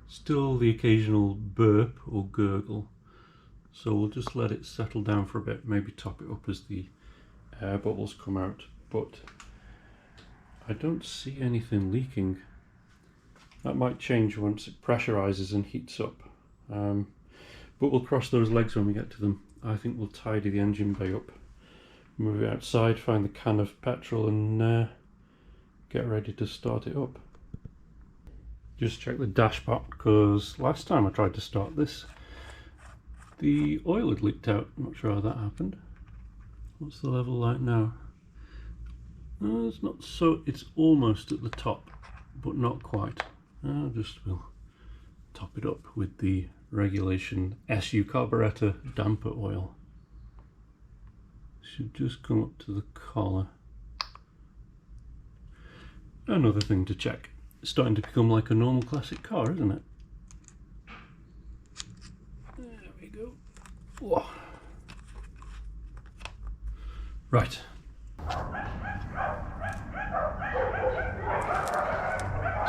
Still the occasional burp or gurgle, so we'll just let it settle down for a bit, maybe top it up as the air bubbles come out, but I don't see anything leaking. That might change once it pressurizes and heats up, but we'll cross those legs when we get to them. I think we'll tidy the engine bay up, move it outside, find the can of petrol, and get ready to start it up. Just check the dashpot, because last time I tried to start this, the oil had leaked out. I'm not sure how that happened. What's the level like now? It's not so, it's almost at the top, but not quite. We'll top it up with the regulation SU carburetor damper oil. Should just come up to the collar. Another thing to check. It's starting to become like a normal classic car, isn't it? There we go. Whoa. Right.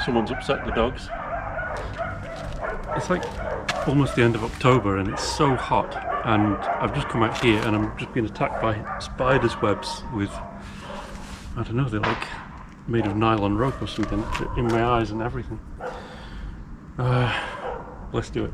Someone's upset the dogs. It's like almost the end of October and it's so hot, and I've just come out here and I'm just being attacked by spiders' webs with I don't know, they're like made of nylon rope or something in my eyes and everything. Let's do it.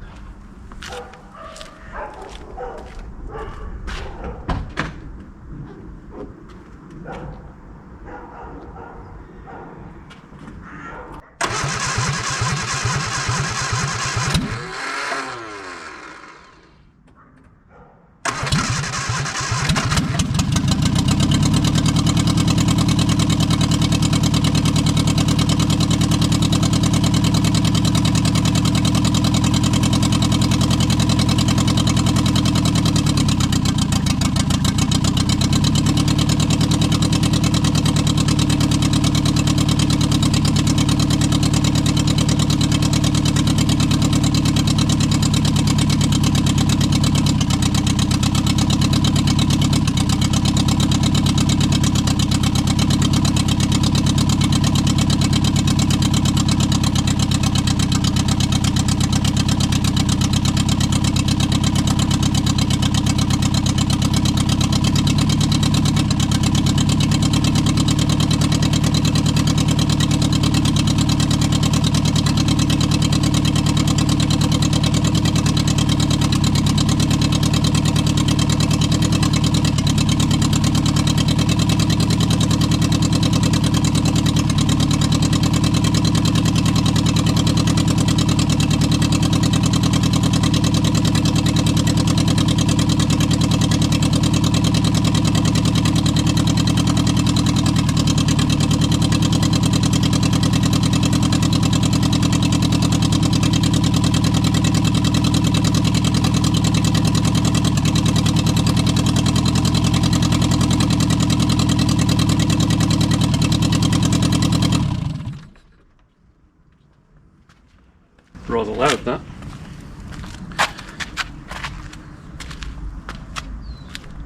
Rather loud, that.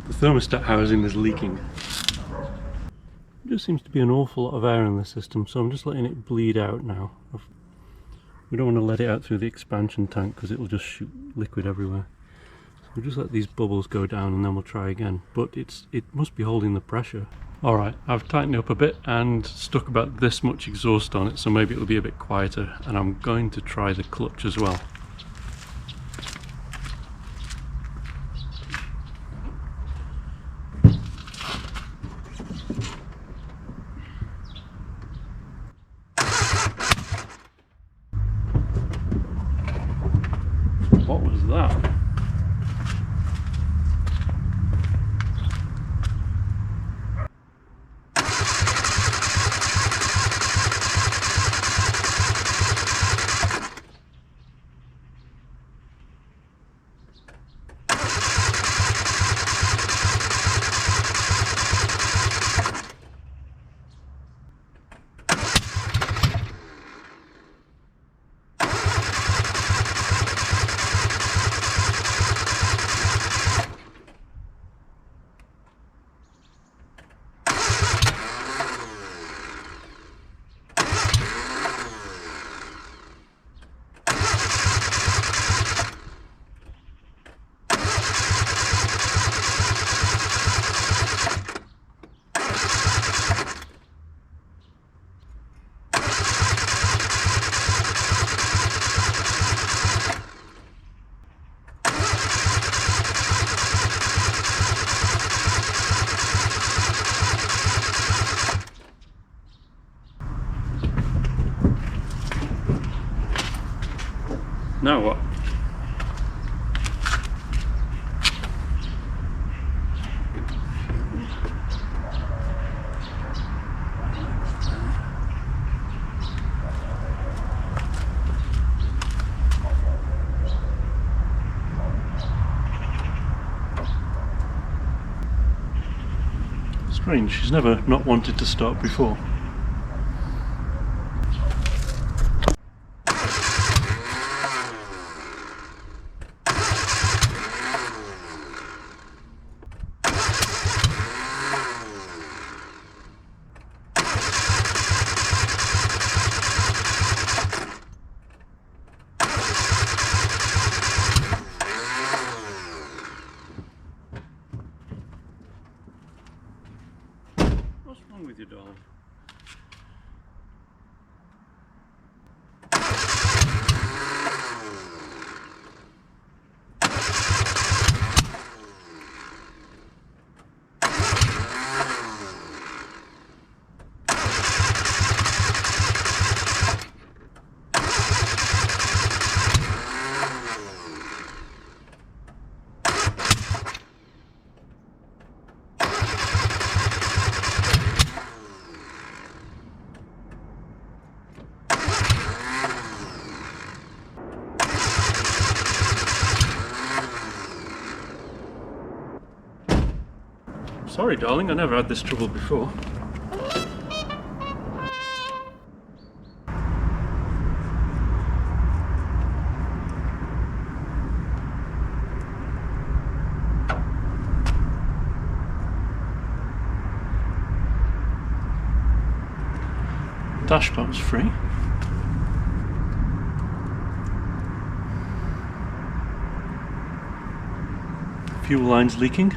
The thermostat housing is leaking. There just seems to be an awful lot of air in the system, so I'm just letting it bleed out now. We don't want to let it out through the expansion tank because it will just shoot liquid everywhere. So we'll just let these bubbles go down and then we'll try again. But it must be holding the pressure. Alright, I've tightened it up a bit and stuck about this much exhaust on it, so maybe it'll be a bit quieter, and I'm going to try the clutch as well. What was that? Now what? Strange, she's never not wanted to start before. What's wrong with you, darling? Sorry, darling, I never had this trouble before. Dashboard's free. Fuel lines leaking.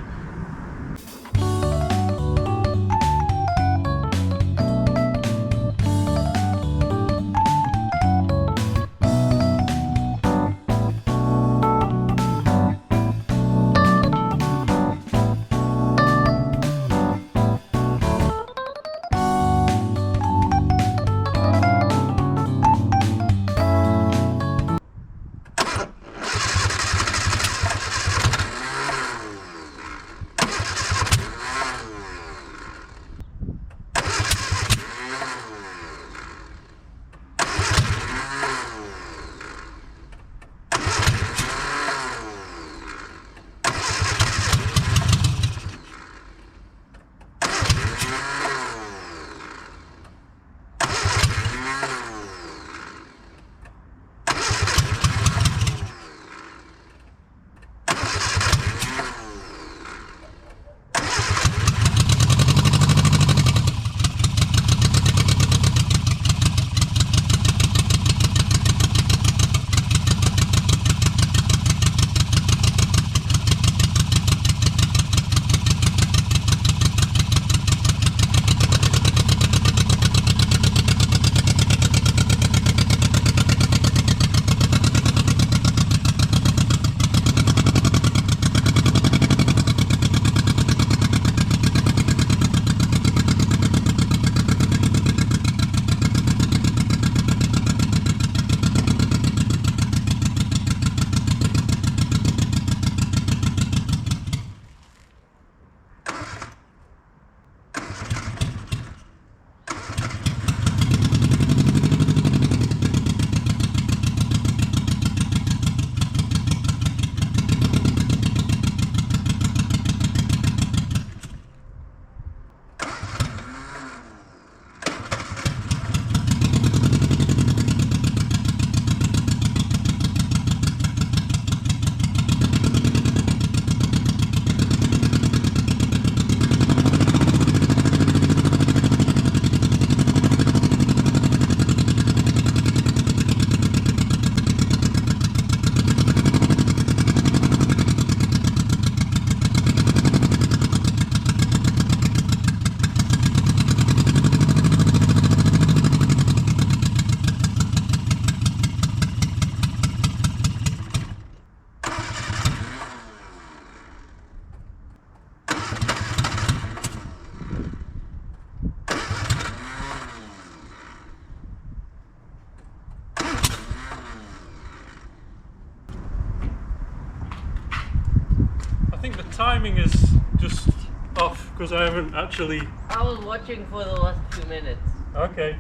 Timing is just off because I haven't actually... I was watching for the last 2 minutes. Okay.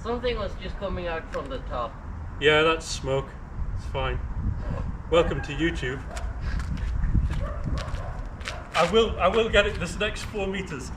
Something was just coming out from the top. Yeah, that's smoke. It's fine. Welcome to YouTube. I will get it this next 4 meters.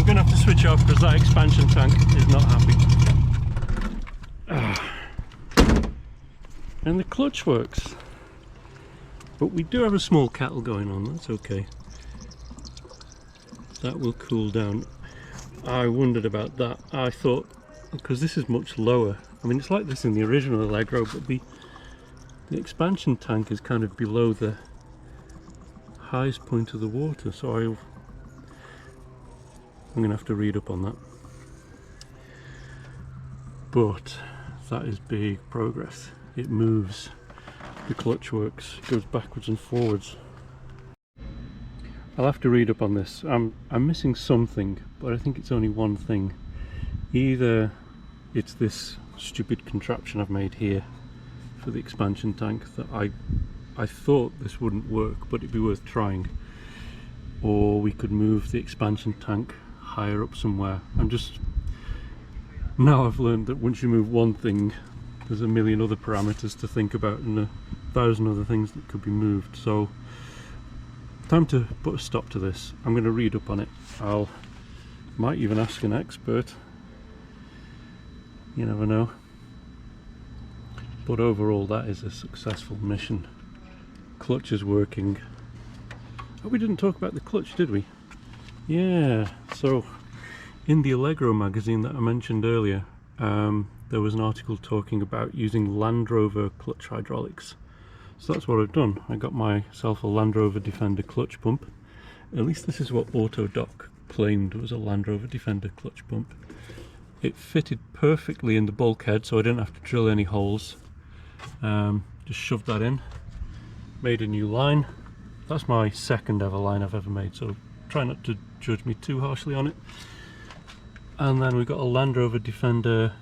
I'm going to have to switch off because that expansion tank is not happy. And the clutch works. But we do have a small kettle going on, that's okay. That will cool down. I wondered about that. I thought, because this is much lower. I mean, it's like this in the original Allegro, but the expansion tank is kind of below the highest point of the water, so I'm going to have to read up on that. But that is big progress. It moves, the clutch works, goes backwards and forwards. I'll have to read up on this. I'm missing something, but I think it's only one thing. Either it's this stupid contraption I've made here for the expansion tank that I thought this wouldn't work, but it'd be worth trying. Or we could move the expansion tank higher up somewhere. Now I've learned that once you move one thing, there's a million other parameters to think about and 1,000 other things that could be moved. So time to put a stop to this. I'm going to read up on it. Might even ask an expert. You never know. But overall, that is a successful mission. Clutch is working. Oh, we didn't talk about the clutch, did we? Yeah, so in the Allegro magazine that I mentioned earlier, there was an article talking about using Land Rover clutch hydraulics. So that's what I've done. I got myself a Land Rover Defender clutch pump. At least this is what Autodoc claimed was a Land Rover Defender clutch pump. It fitted perfectly in the bulkhead, so I didn't have to drill any holes. Just shoved that in, made a new line. That's my second ever line I've ever made, so try not to judge me too harshly on it. And then we've got a Land Rover Defender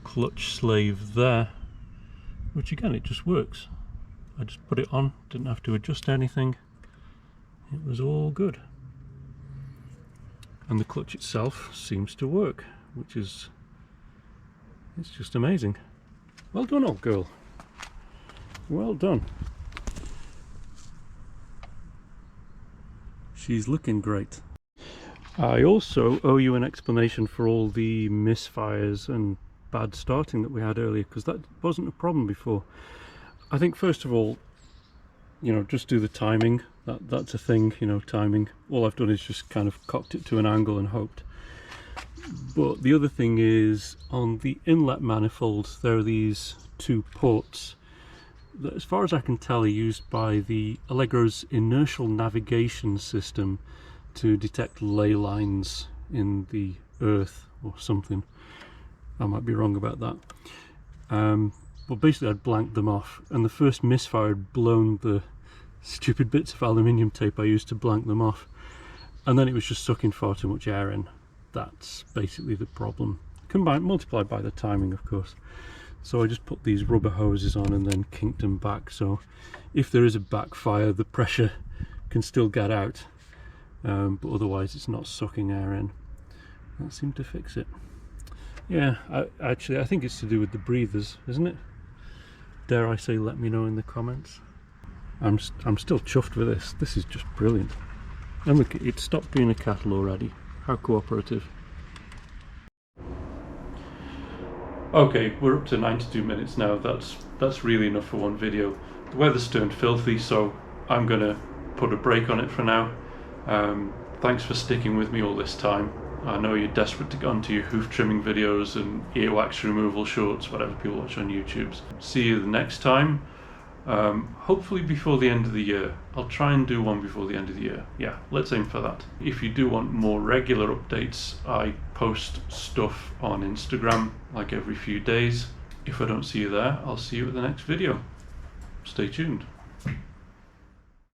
clutch slave there, which again, it just works. I just put it on, didn't have to adjust anything. It was all good. And the clutch itself seems to work, which is, it's just amazing. Well done, old girl. Well done. She's looking great. I also owe you an explanation for all the misfires and bad starting that we had earlier, because that wasn't a problem before. I think first of all, you know, just do the timing. That's a thing, you know, timing. All I've done is just kind of cocked it to an angle and hoped. But the other thing is, on the inlet manifolds, there are these two ports that, as far as I can tell, are used by the Allegro's inertial navigation system to detect ley lines in the earth or something. I might be wrong about that. But basically I'd blanked them off, and the first misfire had blown the stupid bits of aluminium tape I used to blank them off, and then it was just sucking far too much air in. That's basically the problem, multiplied by the timing, of course. So I just put these rubber hoses on and then kinked them back, so if there is a backfire the pressure can still get out, but otherwise it's not sucking air in. That seemed to fix it. Yeah, I think it's to do with the breathers, isn't it? Dare I say, let me know in the comments. I'm still chuffed with this. This is just brilliant. And look, it stopped being a cattle already. How cooperative. Okay, we're up to 92 minutes now. That's really enough for one video. The weather's turned filthy, so I'm gonna put a break on it for now. Thanks for sticking with me all this time. I know you're desperate to get onto your hoof trimming videos and earwax removal shorts, whatever people watch on YouTube. See you the next time. Hopefully before the end of the year. I'll try and do one before the end of the year. Yeah, let's aim for that. If you do want more regular updates, I post stuff on Instagram like every few days. If I don't see you there, I'll see you at the next video. Stay tuned.